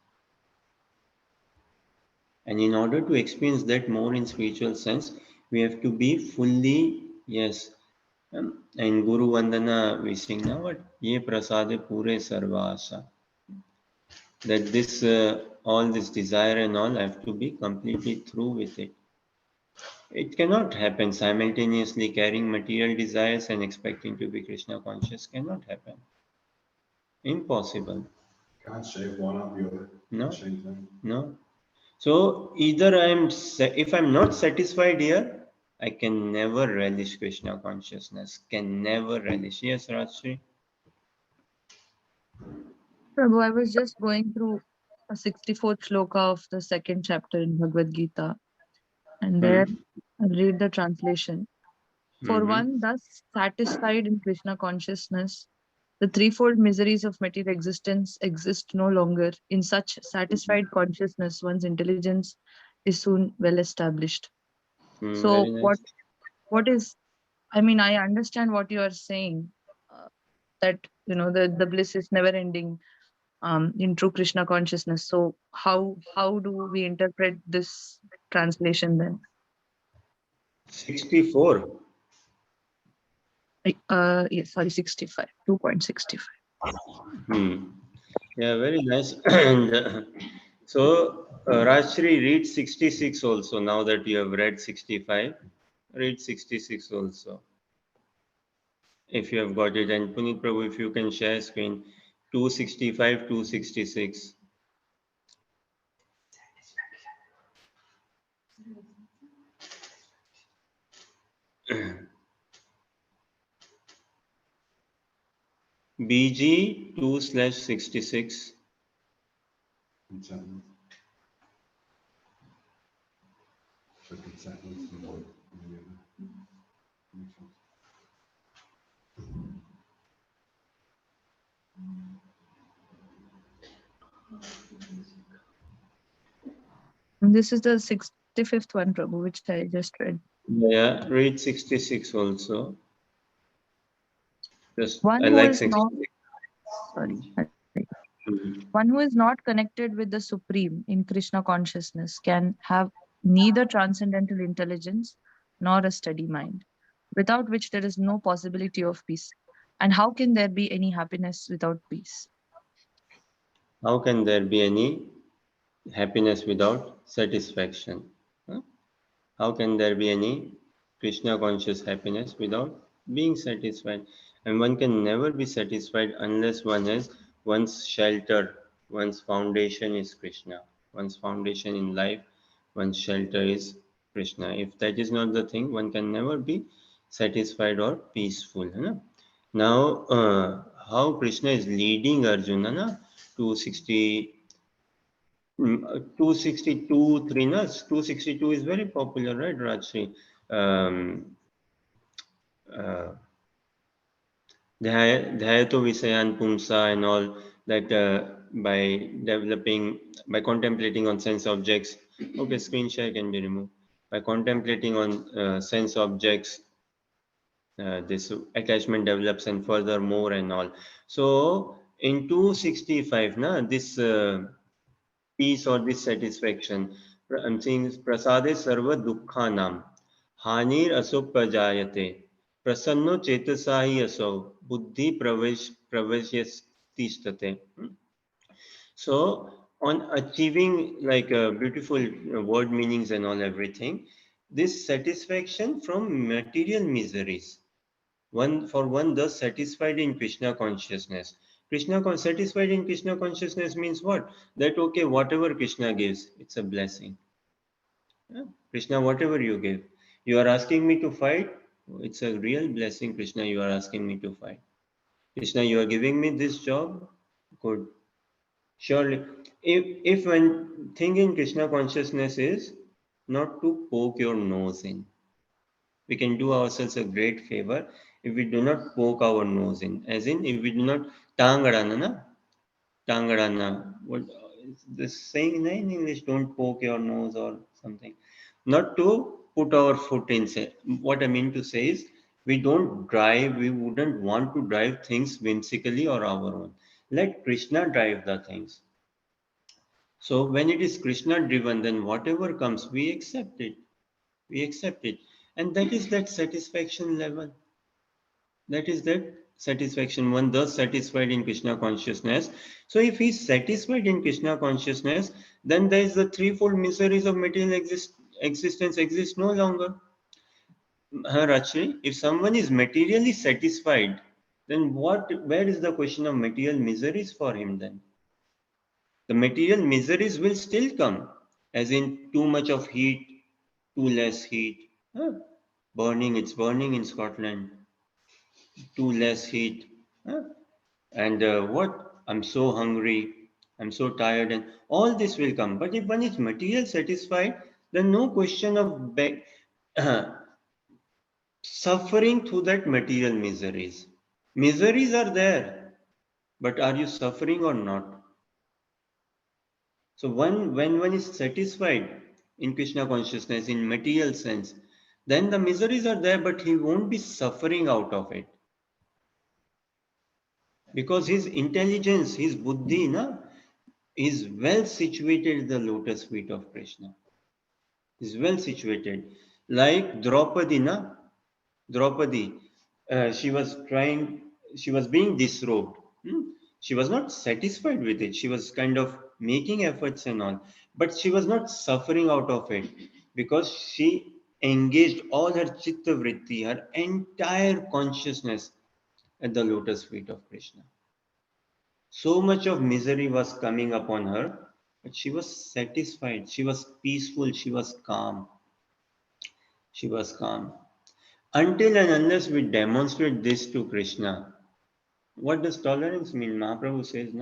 And in order to experience that more in spiritual sense, we have to be fully, yes. And Guru Vandana, we sing now, what? Ye prasade pure sarvasa. That this, all this desire and all have to be completely through with it. It cannot happen simultaneously carrying material desires and expecting to be Krishna conscious. Cannot happen. Impossible. Can't shave one of the other. No. Same thing. No. So either if I'm not satisfied here, I can never relish Krishna consciousness. Can never relish. Yes, Rajshri? Prabhu, I was just going through a 64th shloka of the second chapter in Bhagavad Gita. And there, I'll read the translation. For one thus satisfied in Krishna consciousness, the threefold miseries of material existence exist no longer. In such satisfied consciousness, one's intelligence is soon well established. So, Very nice. what is? I mean, I understand what you are saying. That the bliss is never ending. In true Krishna consciousness. So, how do we interpret this translation then? 64. Yes, sorry, 65, 2.65. Yeah, very nice. And so, Rajshri, read 66 also. Now that you have read 65, read 66 also. If you have got it. And Puneet Prabhu, if you can share screen, 265, 266. BG 2/66. Seconds. 50 seconds. And this is the 65th one, Prabhu, which I just read. Yeah, read 66 also. Just One I who like is not 66. sorry. Mhm. One who is not connected with the Supreme in Krishna consciousness can have neither transcendental intelligence nor a steady mind, without which there is no possibility of peace. And how can there be any happiness without peace? How can there be any happiness without satisfaction? Huh? How can there be any Krishna conscious happiness without being satisfied? And one can never be satisfied unless one has one's shelter, one's foundation is Krishna. One's foundation in life, one's shelter is Krishna. If that is not the thing, one can never be satisfied or peaceful. Hai. Now, how Krishna is leading Arjuna na, 260 262 3 na 262 is very popular, right, Rajshri? um, uh, Dhyato Visayan Pumsa and all that, by developing, by contemplating on sense objects. Okay, screen share can be removed. By contemplating on sense objects, this attachment develops and further more and all. So in 265, na, this peace or this satisfaction. I'm saying prasade sarva dukkhanam hanir asopajayate prasanno chetasahi aso buddhi pravesyastistate. So on achieving like beautiful word meanings and all everything, this satisfaction from material miseries. One thus satisfied in Krishna consciousness. Satisfied in Krishna consciousness means what? That okay, whatever Krishna gives, it's a blessing. Yeah? Krishna, whatever you give, you are asking me to fight. It's a real blessing, Krishna. You are asking me to fight. Krishna, you are giving me this job. Good. Surely, if one thing in Krishna consciousness is not to poke your nose in, we can do ourselves a great favor if we do not poke our nose in, as in if we do not tangadana, na tangadana. What is this saying in English? Don't poke your nose or something. Not to put our foot in. What I mean to say is we don't drive. We wouldn't want to drive things whimsically or our own. Let Krishna drive the things. So when it is Krishna driven, then whatever comes, we accept it. We accept it. And that is that satisfaction level. That is that satisfaction. One thus satisfied in Krishna consciousness. So if he is satisfied in Krishna consciousness, then there is the threefold miseries of material existence exist no longer. Rachri, if someone is materially satisfied, then where is the question of material miseries for him then? The material miseries will still come, as in too much of heat, too less heat. Huh? Burning, it's burning in Scotland. Too less heat. Huh? And what? I'm so hungry. I'm so tired, and all this will come. But if one is material satisfied, Then no question of suffering through that material miseries. Miseries are there, but are you suffering or not? So when one is satisfied in Krishna consciousness, in material sense, then the miseries are there, but he won't be suffering out of it. Because his intelligence, his buddhi, is well situated in the lotus feet of Krishna. Is well situated. Like Draupadi, Draupadi, she was being disrobed. She was not satisfied with it. She was kind of making efforts and all, but she was not suffering out of it because she engaged all her chitta vritti, her entire consciousness at the lotus feet of Krishna. So much of misery was coming upon her, but she was satisfied. She was peaceful. She was calm. She was calm. Until and unless we demonstrate this to Krishna, what does tolerance mean? Mahaprabhu says,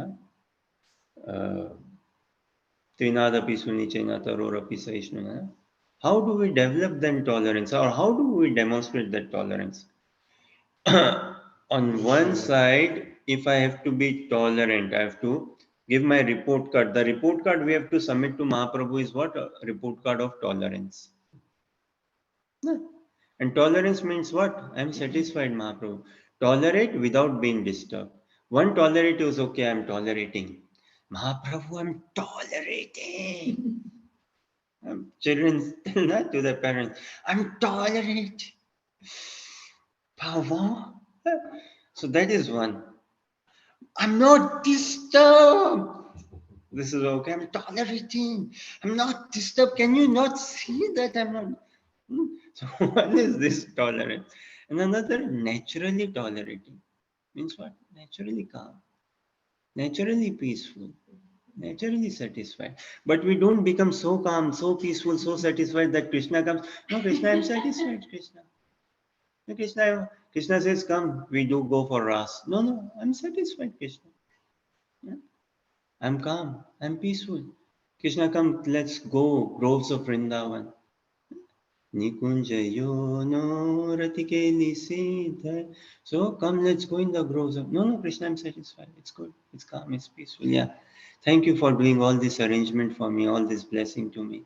Trinadapi sunichena tarorapi saishnuna. How do we develop then tolerance, or how do we demonstrate that tolerance? On one side, if I have to be tolerant, I have to give my report card. The report card we have to submit to Mahaprabhu is what? A report card of tolerance. And tolerance means what? I am satisfied, Mahaprabhu. Tolerate without being disturbed. One tolerate is okay, I am tolerating. Mahaprabhu, I'm tolerating. Children tell that to their parents. I'm tolerate. Power. So that is one. I'm not disturbed. This is okay. I'm tolerating. I'm not disturbed. Can you not see that I'm not? So one is this tolerance. And another, naturally tolerating. Means what? Naturally calm. Naturally peaceful. Naturally satisfied. But we don't become so calm, so peaceful, so satisfied that Krishna comes. No, Krishna, I'm satisfied, Krishna. No, Krishna says, come, we do go for Ras. No, I'm satisfied, Krishna. Yeah? I'm calm, I'm peaceful. Krishna, come, let's go, groves of Vrindavan. Nikunjayo no ratike nisidha. So come, let's go in the groves of. No, Krishna, I'm satisfied. It's good, it's calm, it's peaceful. Yeah. Thank you for doing all this arrangement for me, all this blessing to me.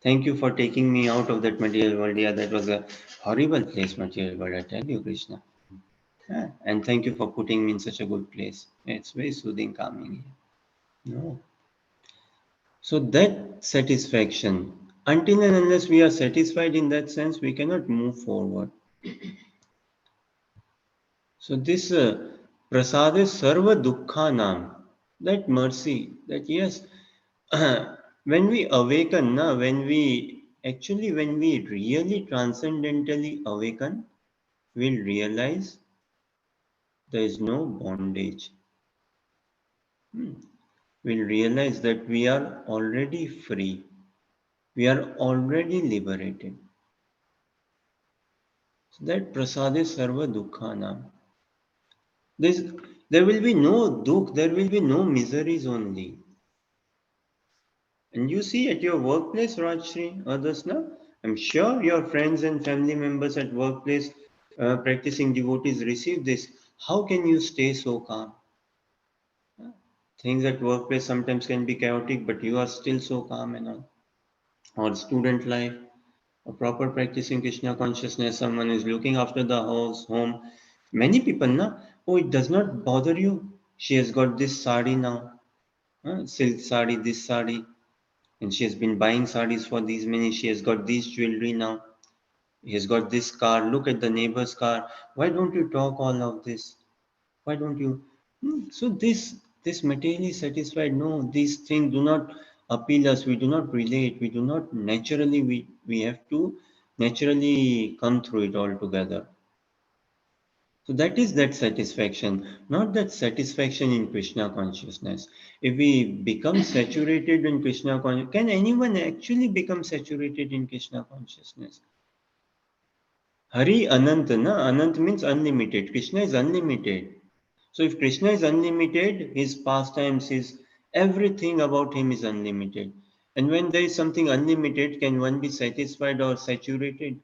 Thank you for taking me out of that material world. Yeah, that was a horrible place, material world, I tell you, Krishna. Yeah. And thank you for putting me in such a good place. It's very soothing, calming here. No. So that satisfaction, until and unless we are satisfied in that sense, we cannot move forward. So this prasade sarva dukkhanam, that mercy, that yes, when we awaken, when we really transcendentally awaken, we'll realize there is no bondage. We'll realize that we are already free. We are already liberated. So that prasade sarva dukkhanam. There will be no dukh, there will be no miseries only. And you see at your workplace, Rajshri, others, I'm sure your friends and family members at workplace practicing devotees receive this. How can you stay so calm? Things at workplace sometimes can be chaotic, but you are still so calm and all. Or student life, a proper practicing Krishna consciousness, someone is looking after the house, home. Many people, oh, it does not bother you. She has got this sari now, silk sari, this sari. And she has been buying saris for these many. She has got this jewelry now. He has got this car. Look at the neighbor's car. Why don't you talk all of this? Why don't you? So this materially satisfied. No, these things do not appeal us. We do not relate. We do not naturally. We have to naturally come through it all together. So that is that satisfaction, not that satisfaction in Krishna consciousness. If we become saturated in Krishna consciousness, can anyone actually become saturated in Krishna consciousness? Hari Anant, Anant means unlimited. Krishna is unlimited. So if Krishna is unlimited, his pastimes, his everything about him is unlimited. And when there is something unlimited, can one be satisfied or saturated?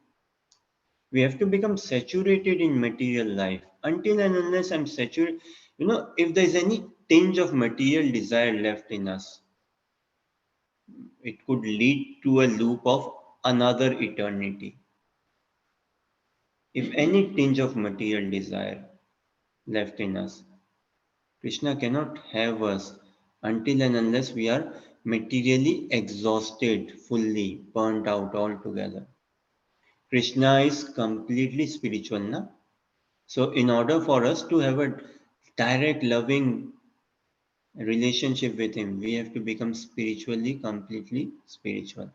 We have to become saturated in material life. Until and unless I'm saturated, if there's any tinge of material desire left in us, it could lead to a loop of another eternity. If any tinge of material desire left in us, Krishna cannot have us until and unless we are materially exhausted, fully burnt out altogether. Krishna is completely spiritual, na? So, in order for us to have a direct, loving relationship with Him, we have to become spiritually, completely spiritual.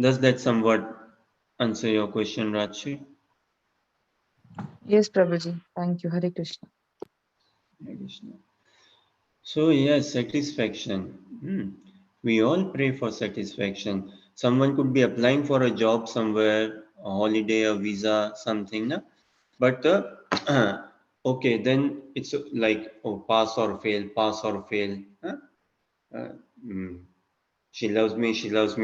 Does that somewhat answer your question, Rajshri? Yes, Prabhuji. Thank you. Hare Krishna. Hare Krishna. So, yes, satisfaction. We all pray for satisfaction. Someone could be applying for a job somewhere, a holiday, a visa, something, na? But okay, then it's like, oh, pass or fail, pass or fail. Huh? Uh, mm, she loves me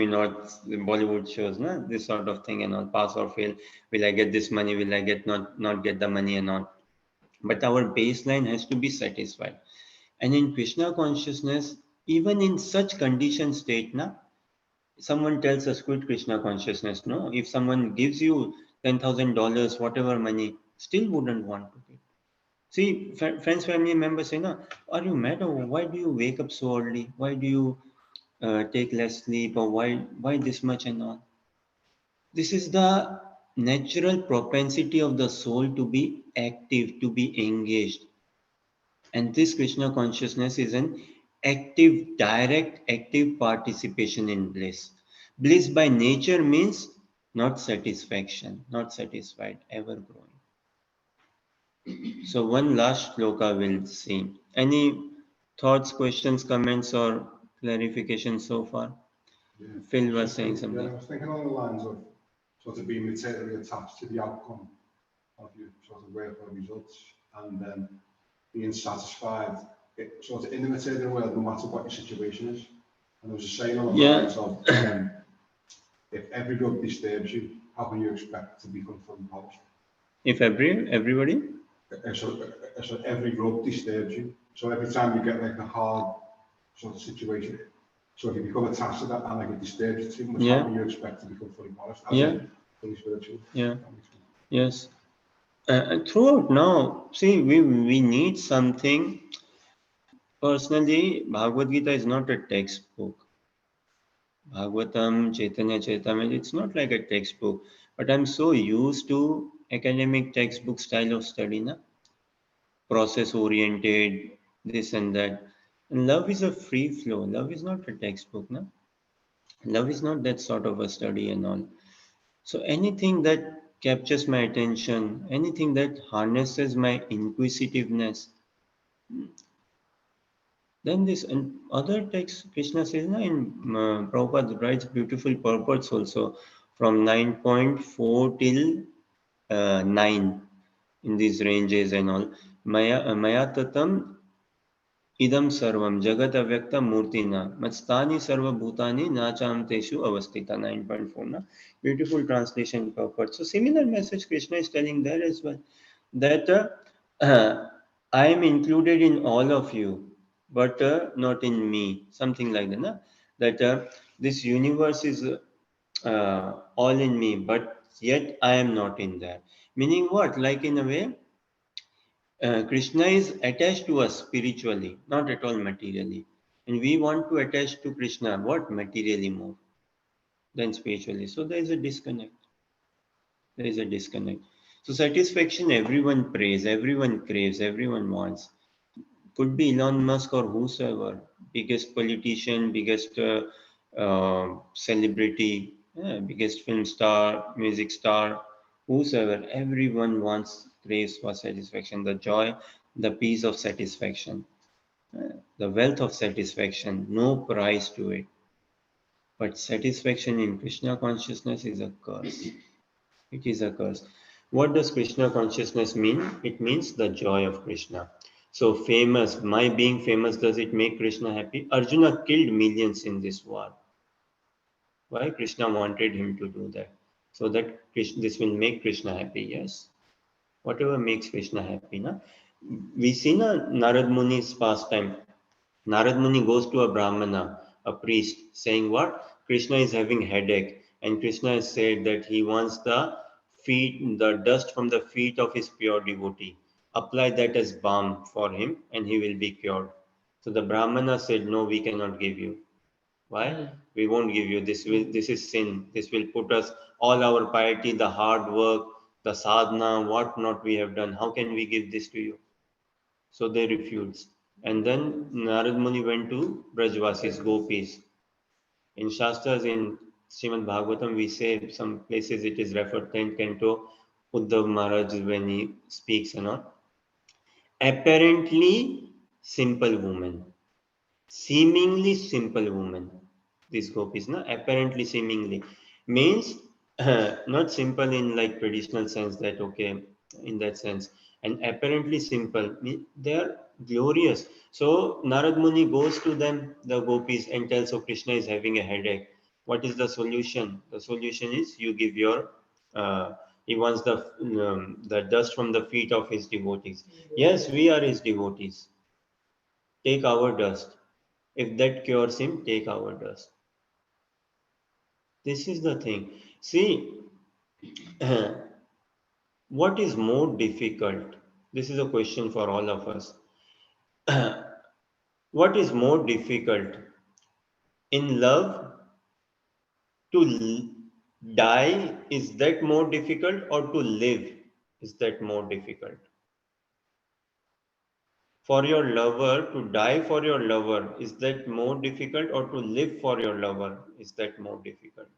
not. The Bollywood shows, na? This sort of thing and all, pass or fail. Will I get this money? Will I get not get the money and all? But our baseline has to be satisfied. And in Krishna consciousness, even in such conditioned state, na, someone tells us quit Krishna consciousness. No, if someone gives you $10,000, whatever money, still wouldn't want to quit. See, friends, family members say, no, are you mad or why do you wake up so early? Why do you take less sleep or why this much and all? This is the natural propensity of the soul to be active, to be engaged. And this Krishna consciousness is an active, direct, active participation in bliss. Bliss by nature means not satisfaction, not satisfied, ever growing. So one last shloka we'll see. Any thoughts, questions, comments, or clarification so far? Yeah. Phil was saying something. Yeah, I was thinking along the lines of sort of being materially attached to the outcome of your sort of work or results, and then being satisfied sort of in the material world, no matter what your situation is. And there was a saying along the lines of, if every drug disturbs you, how can you expect to become fully polished? If everybody? So every drug disturbs you. So every time you get like a hard sort of situation, so if you become attached to that and like it disturbs you too much, how can you expect to become fully polished? Fully spiritual. Yes. And throughout now, see, we need something. Personally, Bhagavad Gita is not a textbook. Bhagavatam, Chaitanya Charitamrita, it's not like a textbook. But I'm so used to academic textbook style of study, na? Process oriented, this and that. And love is a free flow. Love is not a textbook, na? Love is not that sort of a study and all. So anything that captures my attention, anything that harnesses my inquisitiveness, then this and other texts, Krishna says, na, in Prabhupada writes beautiful purports also from 9.4 till 9 in these ranges and all. Maya tatam idam sarvam jagat avyakta murtina matstani sarva bhutani nacham teshu avastita 9.4 na. Beautiful translation purport. So similar message Krishna is telling there as well, that I am included in all of you, but not in me. Something like that. Na? That this universe is all in me, but yet I am not in that. Meaning what? Like in a way, Krishna is attached to us spiritually, not at all materially. And we want to attach to Krishna, what? Materially more than spiritually. So there is a disconnect. There is a disconnect. So satisfaction, everyone prays, everyone craves, everyone wants. Could be Elon Musk or whosoever, biggest politician, biggest celebrity, biggest film star, music star, whosoever, everyone wants, craves for satisfaction, the joy, the peace of satisfaction, the wealth of satisfaction, no price to it. But satisfaction in Krishna consciousness is a curse. It is a curse. What does Krishna consciousness mean? It means the joy of Krishna. So famous, my being famous, does it make Krishna happy? Arjuna killed millions in this war. Why? Krishna wanted him to do that. So that this will make Krishna happy, yes. Whatever makes Krishna happy. Na? We see Narad Muni's pastime. Narad Muni goes to a Brahmana, a priest, saying what? Krishna is having headache. And Krishna has said that he wants the dust from the feet of his pure devotee. Apply that as balm for him and he will be cured. So the Brahmana said, no, we cannot give you. Why? We won't give you this. This is sin. This will put us all our piety, the hard work, the sadhana, what not we have done. How can we give this to you? So they refused. And then Narad Muni went to Brajvasis, Gopis. In Shastras, in Srimad Bhagavatam, we say some places it is referred 10th canto, Uddhav Maharaj when he speaks and all. Apparently simple woman, seemingly simple woman. These gopis, na? Apparently seemingly means not simple in like traditional sense that okay, in that sense, and apparently simple they are glorious. So Narad Muni goes to them, the gopis, and tells, oh, Krishna is having a headache. What is the solution? The solution is you give your he wants the dust from the feet of his devotees. Yes, we are his devotees. Take our dust. If that cures him, take our dust. This is the thing. See, what is more difficult? This is a question for all of us. What is more difficult in love? To die, is that more difficult, or to live, is that more difficult? For your lover, to die for your lover, is that more difficult, or to live for your lover, is that more difficult?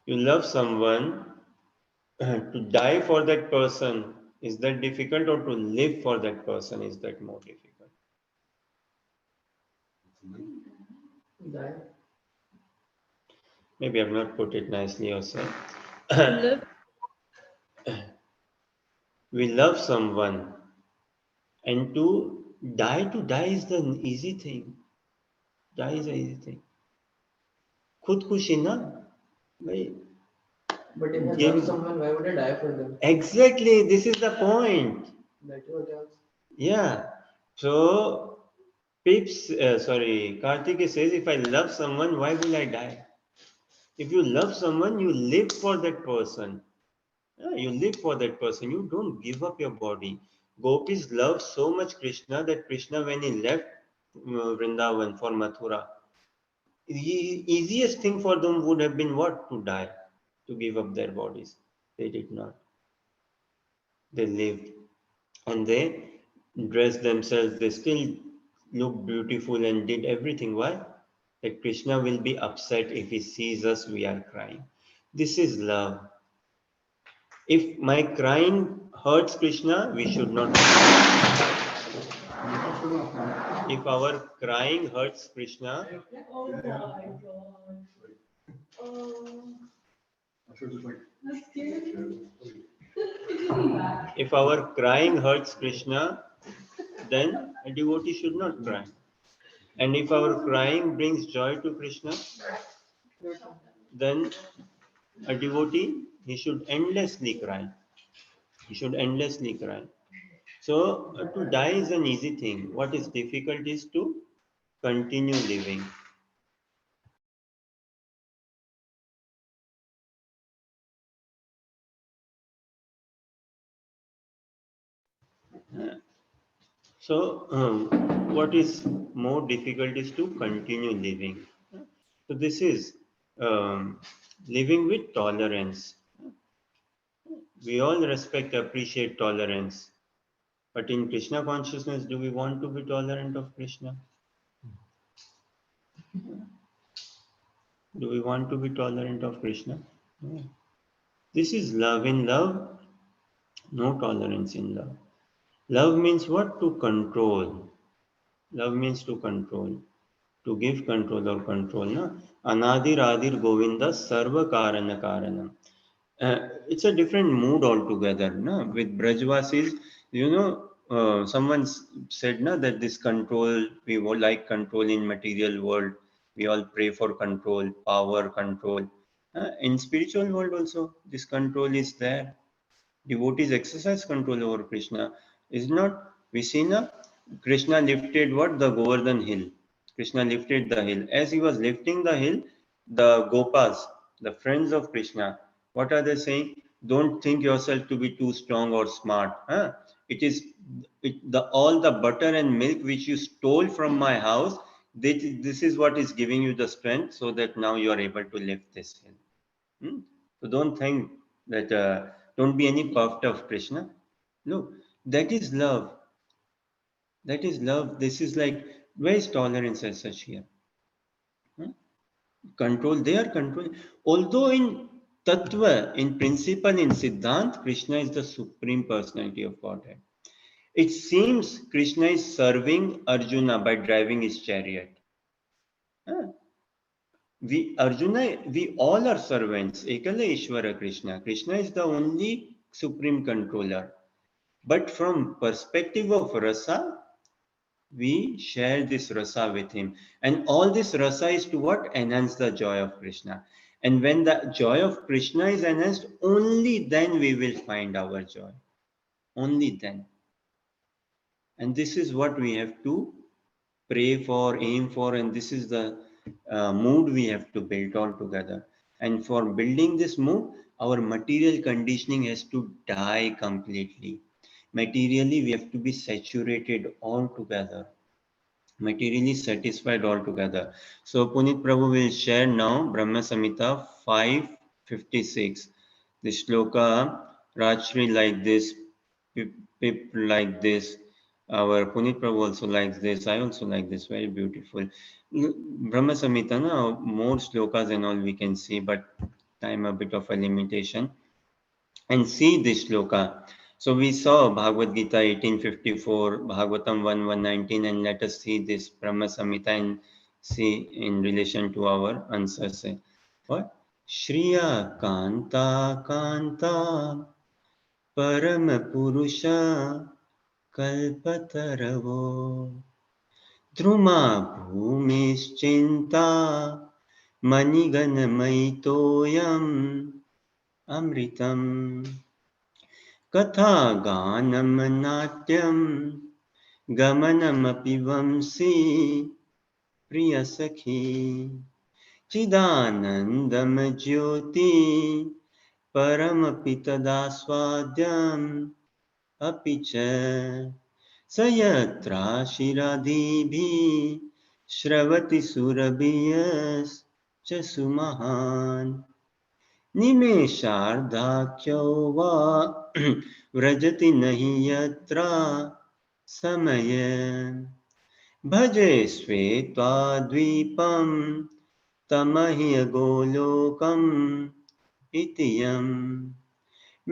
You love someone, to die for that person, is that difficult, or to live for that person, is that more difficult? Die. Maybe I've not put it nicely also. Live. We love someone, and to die is the easy thing. Die is the easy thing. खुद खुशी ना भाई. But if I Give- love someone, why would I die for them? Exactly, this is the point. That's what else. Yeah. So Karthik says, if I love someone, why will I die? If you love someone, you live for that person. Yeah, you live for that person. You don't give up your body. Gopis love so much Krishna that Krishna, when he left Vrindavan for Mathura, the easiest thing for them would have been what? To die, to give up their bodies. They did not. They lived, and they dressed themselves. They still looked beautiful and did everything. Why? That Krishna will be upset if he sees us, we are crying. This is love. If my crying hurts Krishna, we should not cry. If our crying hurts Krishna, if our crying hurts Krishna, then a devotee should not cry. And if our crying brings joy to Krishna, then a devotee, he should endlessly cry. He should endlessly cry. So to die is an easy thing. What is difficult is to continue living. So what is more difficult is to continue living. So this is living with tolerance. We all respect, appreciate tolerance. But in Krishna consciousness, do we want to be tolerant of Krishna? Do we want to be tolerant of Krishna? No. This is love. In love, no tolerance in love. Love means what? To control. Love means to control. To give control or control. Na? Anadir Adir Govinda Sarva Karana Karanam. It's a different mood altogether. No? With Brajvasis, someone said no, that this control, we would like control in material world. We all pray for control, power, control. In spiritual world also, this control is there. Devotees exercise control over Krishna. Is not, we see now, Krishna lifted what? The Govardhan hill. Krishna lifted the hill. As he was lifting the hill, the Gopas, the friends of Krishna, what are they saying? Don't think yourself to be too strong or smart. Huh? It is all the butter and milk which you stole from my house. This is what is giving you the strength so that now you are able to lift this hill. So don't think that, don't be any puffed of Krishna. No, that is love. That is love. This is like, where is tolerance as such here? Control, they are controlling. Although in Tattva, in principle, in Siddhant, Krishna is the supreme personality of Godhead. It seems Krishna is serving Arjuna by driving his chariot. Arjuna, we all are servants. Ekala Ishvara Krishna. Krishna is the only supreme controller. But from perspective of rasa, we share this rasa with him. And all this rasa is to what? Enhance the joy of Krishna. And when the joy of Krishna is enhanced, only then we will find our joy. Only then. And this is what we have to pray for, aim for, and this is the mood we have to build all together. And for building this mood, our material conditioning has to die completely. Materially, we have to be saturated altogether, materially satisfied altogether. So Punit Prabhu will share now Brahma Samhita 556. The shloka, Rajshri like this, Pip like this. Our Punit Prabhu also likes this. I also like this. Very beautiful. Brahma Samhita, now more shlokas and all we can see, but time a bit of a limitation. And see this shloka. So we saw Bhagavad Gita 1854, Bhagavatam 1:119, and let us see this Brahma Samhita and see in relation to our answers. What? Shriya Kanta Kanta Parama Purusha Kalpataravo Druma Bhumischinta Manigana Maitoyam Amritam Katha Ganam Natyam Gamanamapi Vamsi Priya Sakhi Chidanandam Jyoti Paramapitadaswadyam Apicha Sayatra Shiradibhi Shravati Surabhiyas Chasumahan निमेषार्धाख्यो वा व्रजति नहि यत्र समय भजे श्वेत्वाद्वीपं तमह्यगोलोकम् इति यम्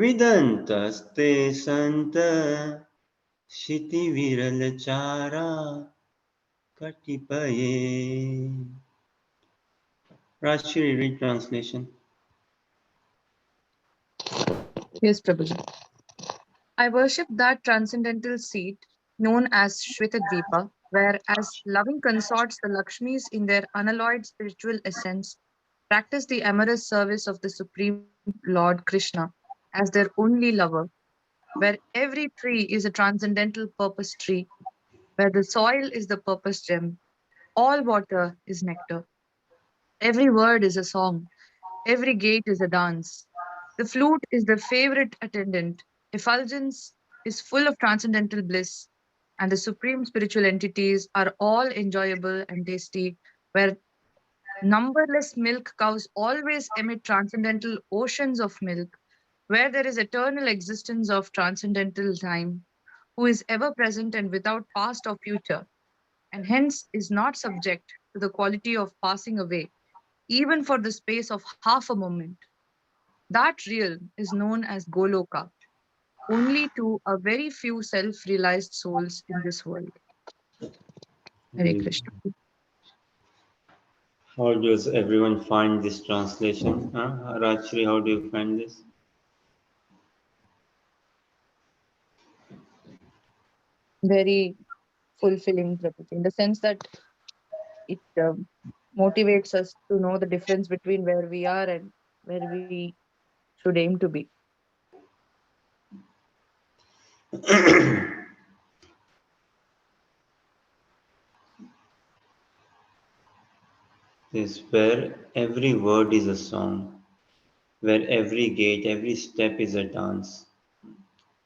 विदन्तस्ते सन्त क्षितिविरलचारा कटिपये. Rajshri, read translation. Yes, Prabhuji. I worship that transcendental seat known as Shvetadvipa, where as loving consorts the Lakshmis in their unalloyed spiritual essence practice the amorous service of the Supreme Lord Krishna as their only lover, where every tree is a transcendental purpose tree, where the soil is the purpose gem, all water is nectar, every word is a song, every gate is a dance. The flute is the favorite attendant. Effulgence is full of transcendental bliss, and the supreme spiritual entities are all enjoyable and tasty, where numberless milk cows always emit transcendental oceans of milk, where there is eternal existence of transcendental time, who is ever present and without past or future, and hence is not subject to the quality of passing away, even for the space of half a moment. That realm is known as Goloka, only to a very few self realized souls in this world. Hare Krishna. How does everyone find this translation? Rajshri, how do you find this? very fulfilling, Prabhuji, in the sense that it motivates us to know the difference between where we are and where we should aim to be. This where every word is a song, where every gate, every step is a dance.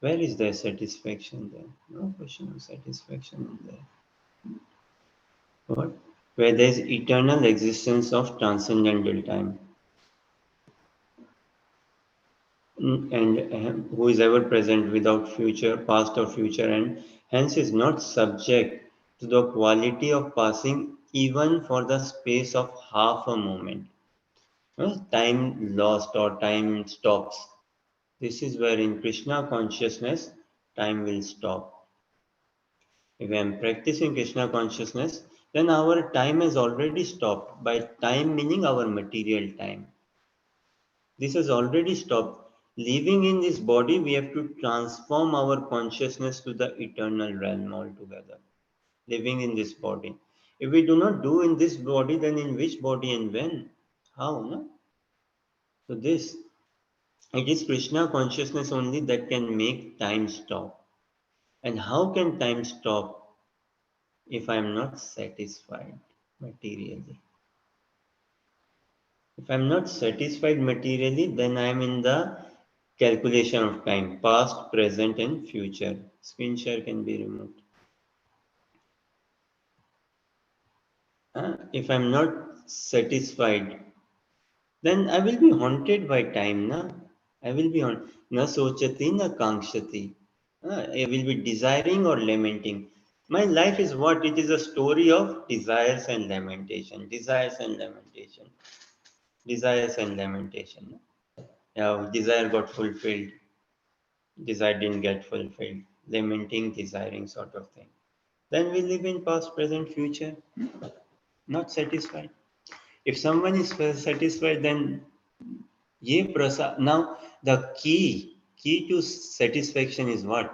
Where is there satisfaction there? No question of satisfaction in there. What? Where there is eternal existence of transcendental time. And who is ever present without future, past or future, and hence is not subject to the quality of passing even for the space of half a moment. Time lost or time stops. This is where in Krishna consciousness, time will stop. If I am practicing Krishna consciousness, then our time has already stopped. By time meaning our material time. This has already stopped. Living in this body, we have to transform our consciousness to the eternal realm altogether. Living in this body. If we do not do in this body, then in which body and when? How? No? So this, it is Krishna consciousness only that can make time stop. And how can time stop if I am not satisfied materially? If I am not satisfied materially, then I am in the calculation of time, past, present, and future. Screen share can be removed. If I'm not satisfied, then I will be haunted by time. Na? I will be on na sochati na kankshati. I will be desiring or lamenting. My life is what? It is a story of desires and lamentation. Desires and lamentation. Desires and lamentation. Yeah, desire got fulfilled. Desire didn't get fulfilled. Lamenting, desiring sort of thing. Then we live in past, present, future, not satisfied. If someone is satisfied, then ye prasad. Now the key to satisfaction is what?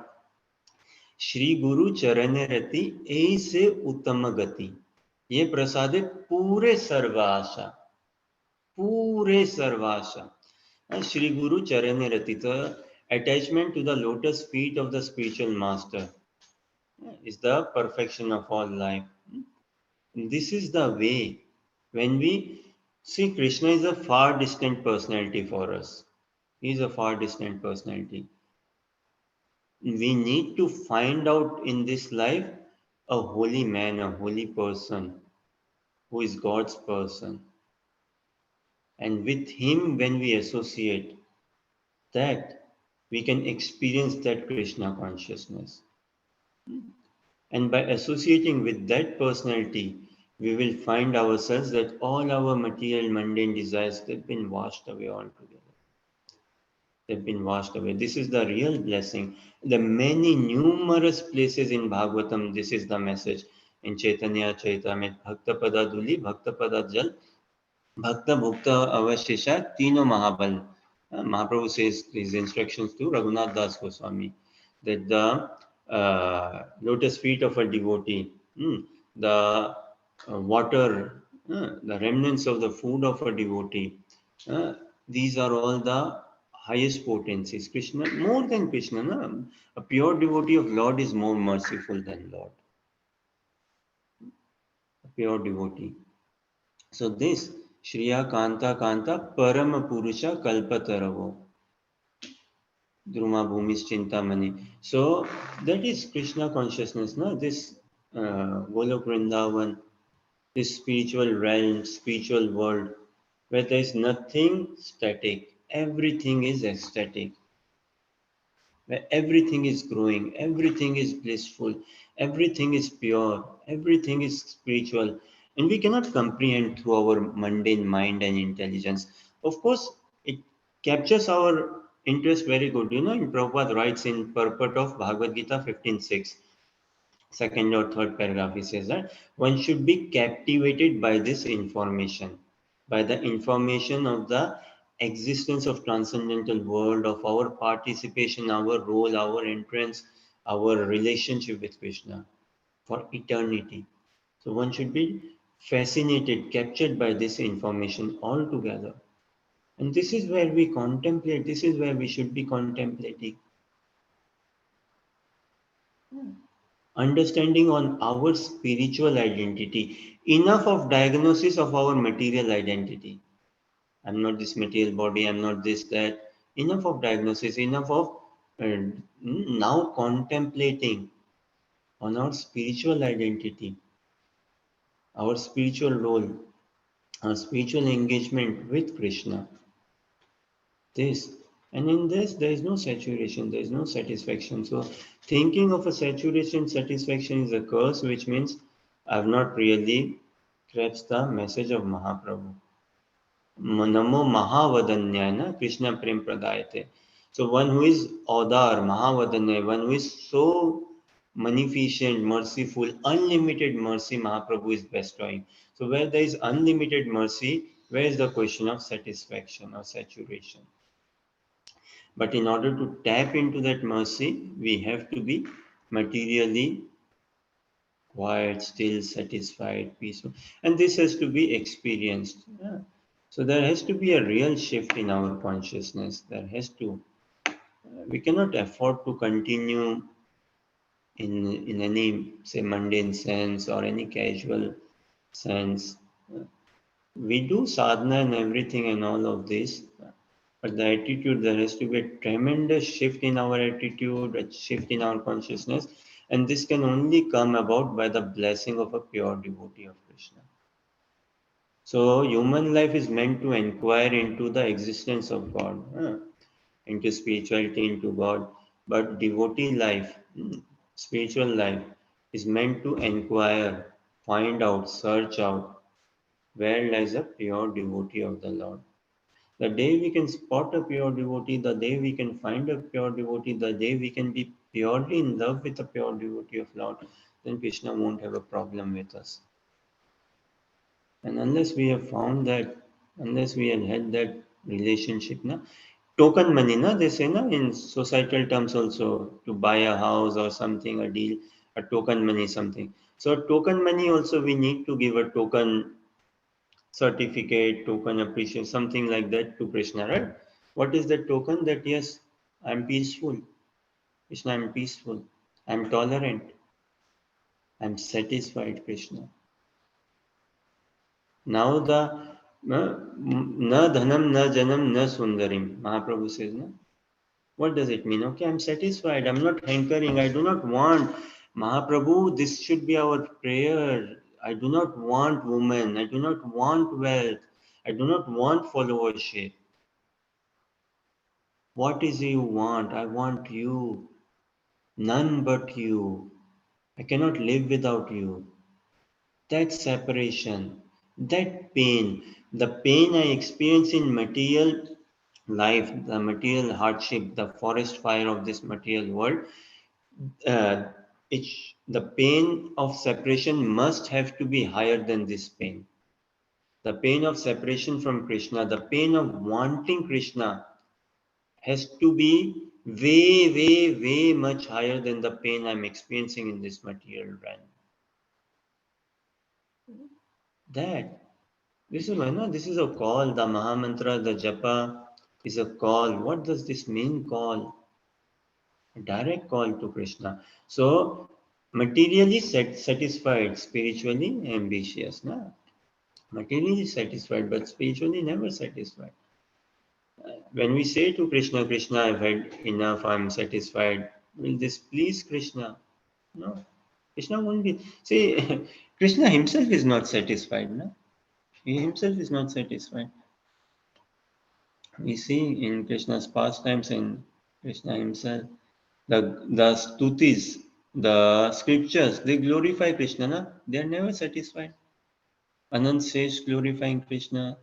Shri Guru Charane Rati Aise Uttama Gati. ये प्रसादे पूरे सर्वाशा, पूरे सर्वाशा. Shri Guru Charane Rati, the attachment to the lotus feet of the spiritual master is the perfection of all life. This is the way. When we see Krishna is a far distant personality for us, he is a far distant personality. We need to find out in this life a holy man, a holy person who is God's person. And with him, when we associate that, we can experience that Krishna consciousness. And by associating with that personality, we will find ourselves that all our material mundane desires have been washed away altogether. They've been washed away. This is the real blessing. The many numerous places in Bhagavatam, this is the message. In Chaitanya Chaitamrit, Bhakta Pada Duli, Bhakta Pada Jal, Bhakta Bhukta Avashesha, Tino Mahabal. Mahaprabhu says these instructions to Raghunath Das Goswami that the lotus feet of a devotee, the water, the remnants of the food of a devotee, these are all the highest potencies. Krishna, more than Krishna, no? A pure devotee of Lord is more merciful than Lord. A pure devotee. So this Shriya Kanta Kanta Parama Purusha Kalpataravo Druma Bhumis Chintamani. So that is Krishna consciousness, no? This Golok Vrindavan, this spiritual realm, spiritual world, where there is nothing static, everything is ecstatic, where everything is growing, everything is blissful, everything is pure, everything is spiritual, and we cannot comprehend through our mundane mind and intelligence. Of course, it captures our interest very good. You know, in Prabhupada writes in Purport of Bhagavad Gita 15.6, second or third paragraph, he says that one should be captivated by this information, by the information of the existence of transcendental world, of our participation, our role, our entrance our relationship with Krishna for eternity. So one should be fascinated, captured by this information altogether. And this is where we contemplate, this is where we should be contemplating. Understanding on our spiritual identity, enough of diagnosis of our material identity. I'm not this material body, I'm not this, that. Enough of diagnosis, enough of now contemplating on our spiritual identity, our spiritual role, our spiritual engagement with Krishna. This. And in this, there is no saturation, there is no satisfaction. So thinking of a saturation, satisfaction is a curse, which means I've not really grasped the message of Mahaprabhu. Namo Mahavadanyana Krishna Prem Pradayate. So one who is Audar, Mahavadanya, one who is so magnificent, merciful, unlimited mercy, Mahaprabhu is bestowing. So where there is unlimited mercy, where is the question of satisfaction or saturation? But in order to tap into that mercy, we have to be materially quiet, still, satisfied, peaceful. And this has to be experienced. Yeah. So there has to be a real shift in our consciousness. There has to. We cannot afford to continue in any, say, mundane sense or any casual sense. We do sadhana and everything and all of this, but the attitude, there has to be a tremendous shift in our attitude, a shift in our consciousness, and this can only come about by the blessing of a pure devotee of Krishna. So human life is meant to inquire into the existence of God, into spirituality, into God, but devotee life, spiritual life, is meant to inquire, find out, search out where lies a pure devotee of the Lord. The day we can spot a pure devotee, the day we can find a pure devotee, the day we can be purely in love with a pure devotee of Lord, then Krishna won't have a problem with us. And unless we have found that, unless we have had that relationship, token money, they say in societal terms also, to buy a house or something, a deal, a token money, something. So token money also we need to give a token certificate, token appreciation, something like that to Krishna, right? What is the token? That yes, I'm peaceful. Krishna, I'm peaceful. I'm tolerant. I'm satisfied, Krishna. Now the na dhanam, na janam, na sundarim. Mahaprabhu says, no? What does it mean? Okay, I'm satisfied. I'm not hankering. I do not want. Mahaprabhu, this should be our prayer. I do not want women. I do not want wealth. I do not want followership. What is it you want? I want you. None but you. I cannot live without you. That separation, that pain, the pain I experience in material life, the material hardship, the forest fire of this material world, uh, the pain of separation must have to be higher than this pain. The pain of separation from Krishna, the pain of wanting Krishna has to be way, way, way much higher than the pain I'm experiencing in this material realm. This is a call. The Mahamantra, the Japa is a call. What does this mean, call? A direct call to Krishna. So, materially satisfied, spiritually ambitious. Materially satisfied, but spiritually never satisfied. When we say to Krishna, Krishna, I've had enough, I'm satisfied, will this please Krishna? No. Krishna won't be. See, Krishna himself is not satisfied. No? He himself is not satisfied. We see in Krishna's pastimes and Krishna himself, the stutis, the scriptures, they glorify Krishna. No? They are never satisfied. Anand says glorifying Krishna,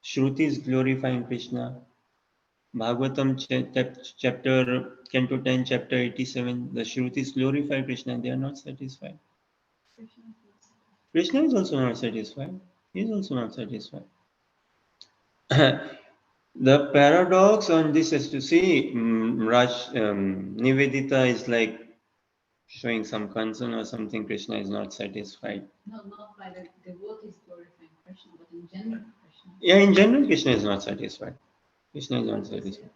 Shrutis glorifying Krishna, Bhagavatam chapter Canto 10, chapter 87, the Shrutis glorify Krishna, they are not satisfied. Krishna is also not satisfied. He is also not satisfied. The paradox on this is to see, Nivedita is like showing some concern or something, Krishna is not satisfied. No, not by the devotees glorifying Krishna, but in general, Krishna. Yeah, in general, Krishna is not satisfied. Krishna is not satisfied.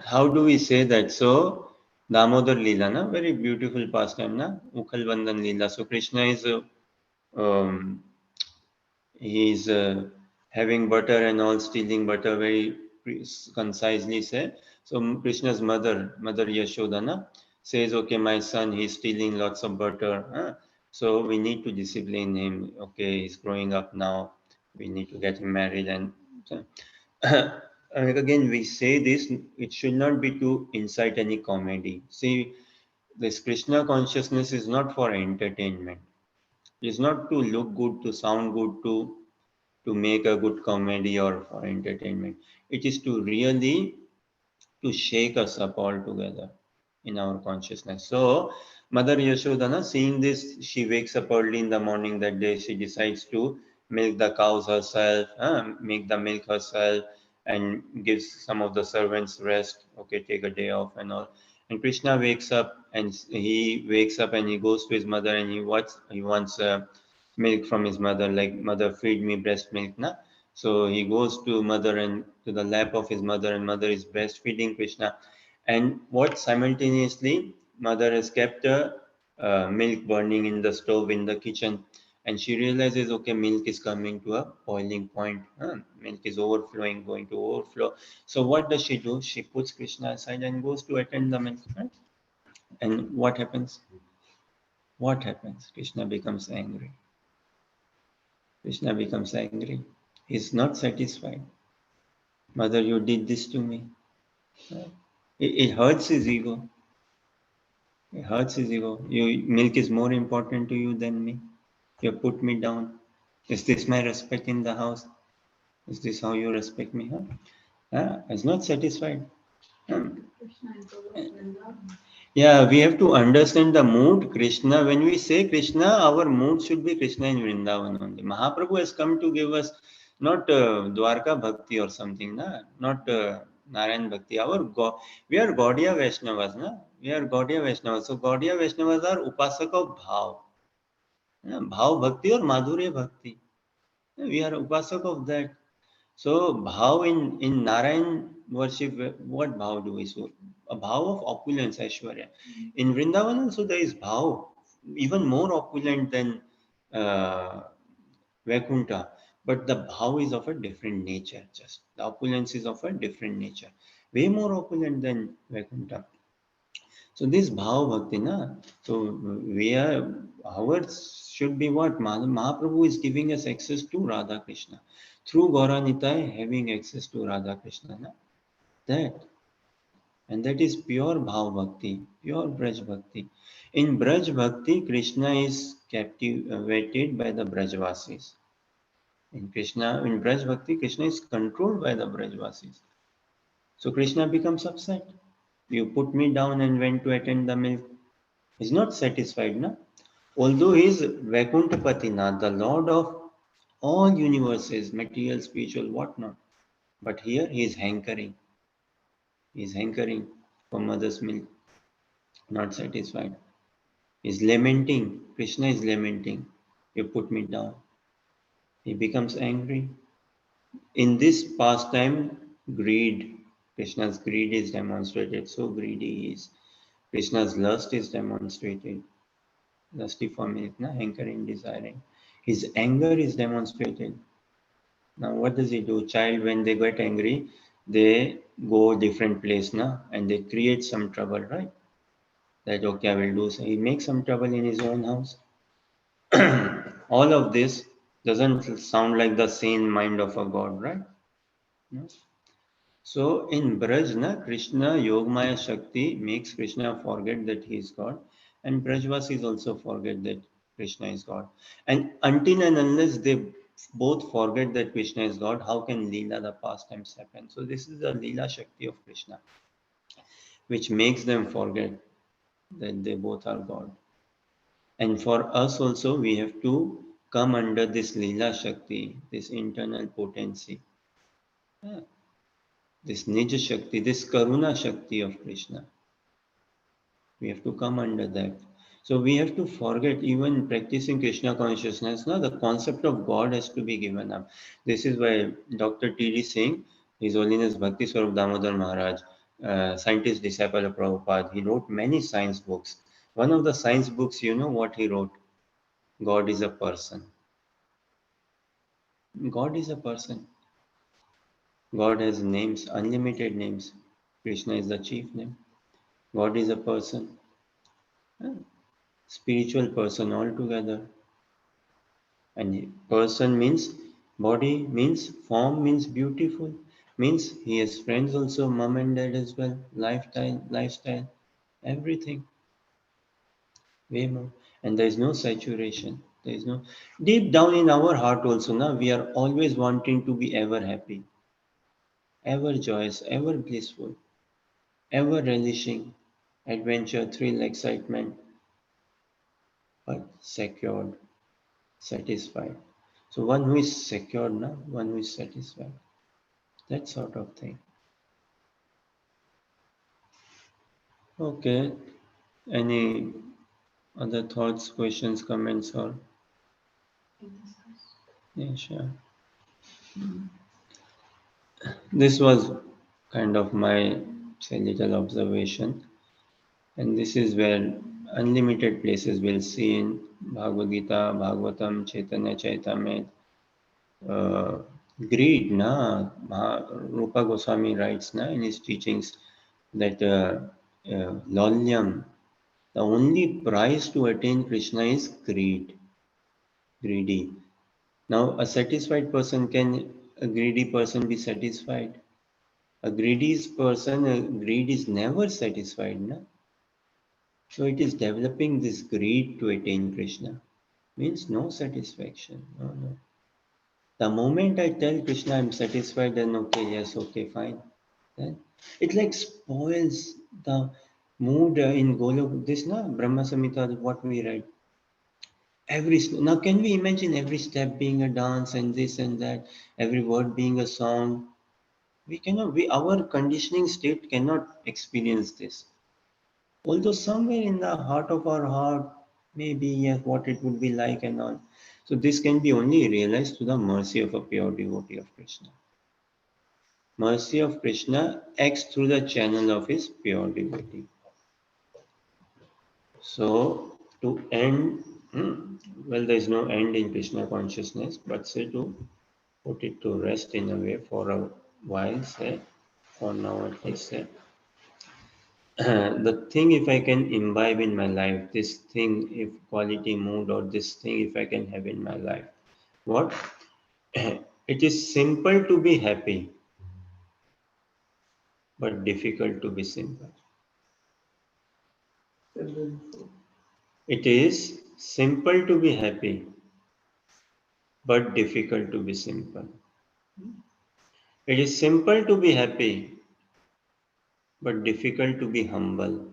How do we say that? So, Damodar Leela, na? Very beautiful pastime, na? Ukhal Vandan Leela. So, Krishna is um, he's having butter and all, stealing butter, very concisely said. So Krishna's mother Yashodhana, says, okay, my son, he's stealing lots of butter. Huh? So we need to discipline him. Okay, he's growing up now. We need to get him married. And again, we say this, it should not be to incite any comedy. See, this Krishna consciousness is not for entertainment. It's not to look good, to sound good, to make a good comedy or for entertainment. It is to really to shake us up altogether in our consciousness. So Mother Yashodhana, seeing this, she wakes up early in the morning that day. She decides to milk the cows herself, make the milk herself, and gives some of the servants rest. Okay, take a day off and all. And Krishna wakes up, and he goes to his mother, and he wants milk from his mother, like, mother, feed me breast milk, na. So he goes to mother and to the lap of his mother, and mother is breastfeeding Krishna. And what simultaneously, mother has kept milk burning in the stove in the kitchen, and she realizes, okay, milk is coming to a boiling point. Milk is overflowing, going to overflow. So what does she do? She puts Krishna aside and goes to attend the milk. Right? And what happens? What happens? Krishna becomes angry. Krishna becomes angry. He's not satisfied. Mother, you did this to me. It hurts his ego. It hurts his ego. Milk is more important to you than me. You put me down. Is this my respect in the house? Is this how you respect me? He's not satisfied. Krishna is the Lord Vrindavan. Yeah, we have to understand the mood. Krishna, when we say Krishna, our mood should be Krishna in Vrindavan only. Mahaprabhu has come to give us not Dwarka Bhakti or something, not Narayan Bhakti. We are Gaudiya Vaishnavas. We are Gaudiya Vaishnavas. So Gaudiya Vaishnavas are Upasak of Bhav. Bhav Bhakti or Madhurya Bhakti. We are Upasak of that. So bhav in Narayan worship, what bhav do we show? A bhav of opulence, Aishwarya. In Vrindavan also there is bhav, even more opulent than Vaikuntha. But the bhav is of a different nature, just. The opulence is of a different nature. Way more opulent than Vaikuntha. So this bhav bhakti, na? So ours should be what? Mahaprabhu is giving us access to Radha Krishna. Through Gauranitai, having access to Radha Krishna. Na? That. And that is pure bhav bhakti, pure Braj bhakti. In Braj bhakti, Krishna is captivated by the Brajvasis. In Braj bhakti, Krishna is controlled by the Brajvasis. So Krishna becomes upset. You put me down and went to attend the milk. He's not satisfied, na? Although he is Vaikunthapatina, the Lord of all universes, material, spiritual, whatnot. But here he is hankering. He is hankering for mother's milk, not satisfied. He is lamenting. Krishna is lamenting. You put me down. He becomes angry. In this pastime, greed, Krishna's greed is demonstrated. So greedy he is. Krishna's lust is demonstrated. Lusty for milk, hankering, desiring. His anger is demonstrated. Now, what does he do? Child, when they get angry, they go different place, and they create some trouble, right? That, okay, I will do so. He makes some trouble in his own house. All of this doesn't sound like the sane mind of a god, right? No? So in Braj, Krishna Yogmaya Shakti makes Krishna forget that he is God, and Brajvasis also forget that Krishna is God. And until and unless they both forget that Krishna is God, how can Leela, the pastimes, happen? So this is the Leela Shakti of Krishna, which makes them forget that they both are God. And for us also, we have to come under this Leela Shakti, this internal potency. This Nija Shakti, this Karuna Shakti of Krishna, We have to come under that. So we have to forget, even practicing Krishna consciousness, now the concept of God has to be given up. This is why Dr. T.D. Singh, His Holiness Bhakti Swarup Damodar Maharaj, scientist disciple of Prabhupada, he wrote many science books. One of the science books, you know what he wrote? God is a person. God is a person. God has names, unlimited names. Krishna is the chief name. God is a person. Spiritual person altogether. And person means body, means form, means beautiful, means he has friends also, mom and dad as well, lifestyle, everything. Way more. And there is no saturation. There is no deep down in our heart also, now we are always wanting to be ever happy, ever joyous, ever blissful, ever relishing adventure, thrill, excitement, but secured, satisfied. So one who is secured now, one who is satisfied. That sort of thing. Okay. Any other thoughts, questions, comments, or yeah, sure. This was kind of my say little observation, and this is where unlimited places we'll see in Bhagavad Gita, Bhagavatam, Chaitanya Chaitamrita. Uh, Greed, na Rupa Goswami writes na in his teachings that lolyam, the only price to attain Krishna is greed, greedy. Now, a satisfied person, can a greedy person be satisfied? A greedy person, greed is never satisfied, na? So it is developing this greed to attain Krishna. Means no satisfaction. No, no. The moment I tell Krishna I'm satisfied, then okay, yes, okay, fine. Then it like spoils the mood in Golok. This na Brahma Samhita, what we write. Now can we imagine every step being a dance and this and that, every word being a song? We cannot. Our conditioning state cannot experience this. Although somewhere in the heart of our heart, maybe yes, what it would be like and all. So this can be only realized through the mercy of a pure devotee of Krishna. Mercy of Krishna acts through the channel of his pure devotee. So to end, well, there is no end in Krishna consciousness, but say to put it to rest in a way for a while, say, for now at least, say, the thing if I can imbibe in my life, this thing, if quality mood or this thing if I can have in my life, what? It is simple to be happy, but difficult to be simple. It is simple to be happy, but difficult to be simple. It is simple to be happy, but difficult to be humble.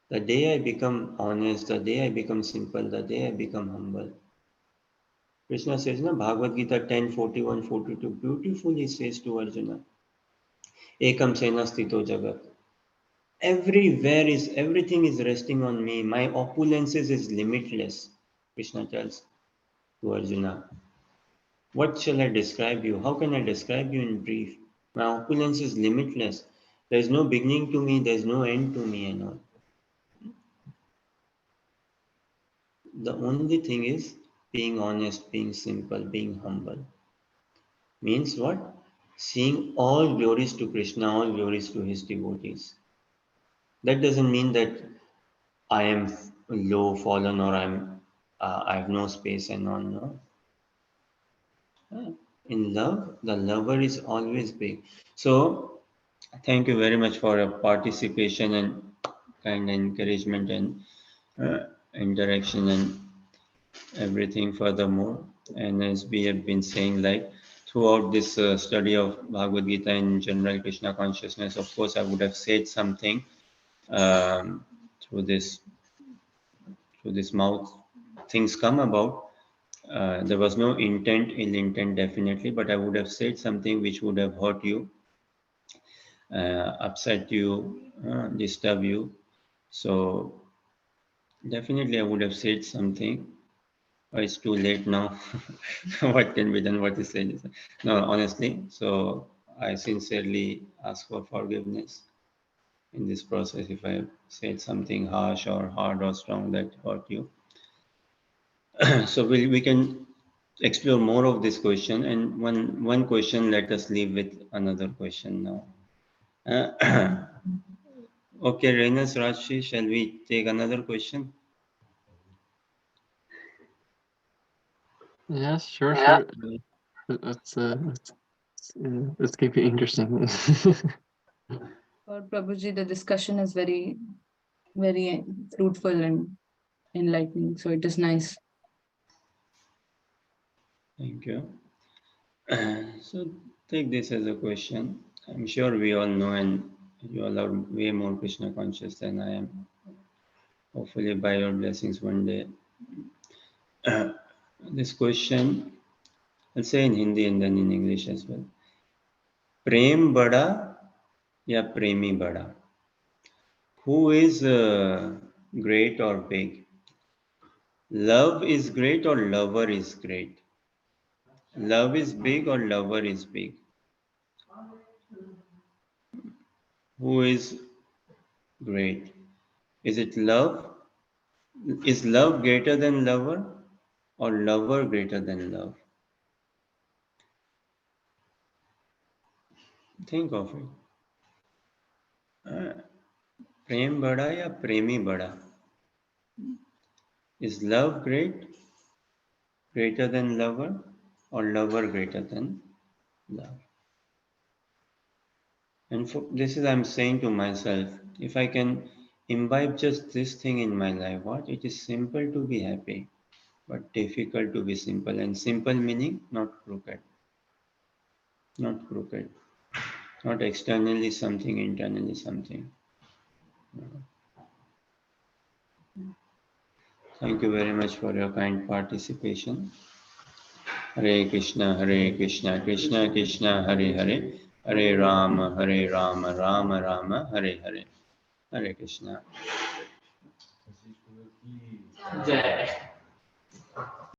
The day I become honest, the day I become simple, the day I become humble. Krishna says, no, Bhagavad Gita 10:41-42, beautifully says to Arjuna, Ekam sena sthito jagat. Everything is resting on me. My opulences is limitless. Krishna tells to Arjuna. What shall I describe you? How can I describe you in brief? My opulence is limitless. There is no beginning to me, there is no end to me and all. The only thing is being honest, being simple, being humble. Means what? Seeing all glories to Krishna, all glories to his devotees. That doesn't mean that I am low, fallen, or I have no space and all. No. In love, the lover is always big. So, thank you very much for your participation and kind encouragement and interaction and everything furthermore. And as we have been saying, like throughout this study of Bhagavad Gita in general Krishna consciousness, of course, I would have said something um, through this mouth. Things come about. There was no intent, ill intent, definitely, but I would have said something which would have hurt you. upset you, disturb you. So definitely I would have said something. Oh, it's too late now. What can be done? What is said? No, honestly. So I sincerely ask for forgiveness in this process if I have said something harsh or hard or strong that hurt you. So we can explore more of this question, and one question, let us leave with another question now. Okay, Renas Rashi, shall we take another question? Yes, sure. Let's keep it interesting. For Prabhuji, the discussion is very, very fruitful and enlightening. So it is nice. Thank you. So take this as a question. I'm sure we all know, and you all are way more Krishna conscious than I am. Hopefully, by your blessings, one day. This question, I'll say in Hindi and then in English as well. Prem bada ya premi bada? Who is great or big? Love is great or lover is great? Love is big or lover is big? Who is great? Is it love? Is love greater than lover or lover greater than love? Think of it. Prem bada ya premi bada? Is love greater than lover or lover greater than love? And for this is I'm saying to myself, if I can imbibe just this thing in my life, what? It is simple to be happy, but difficult to be simple. And simple meaning not crooked. Not crooked. Not externally something, internally something. Thank you very much for your kind participation. Hare Krishna, Krishna Krishna, Hare Hare, Hare Rama, Rama Rama, Hare Hare. Hare Krishna. Jai.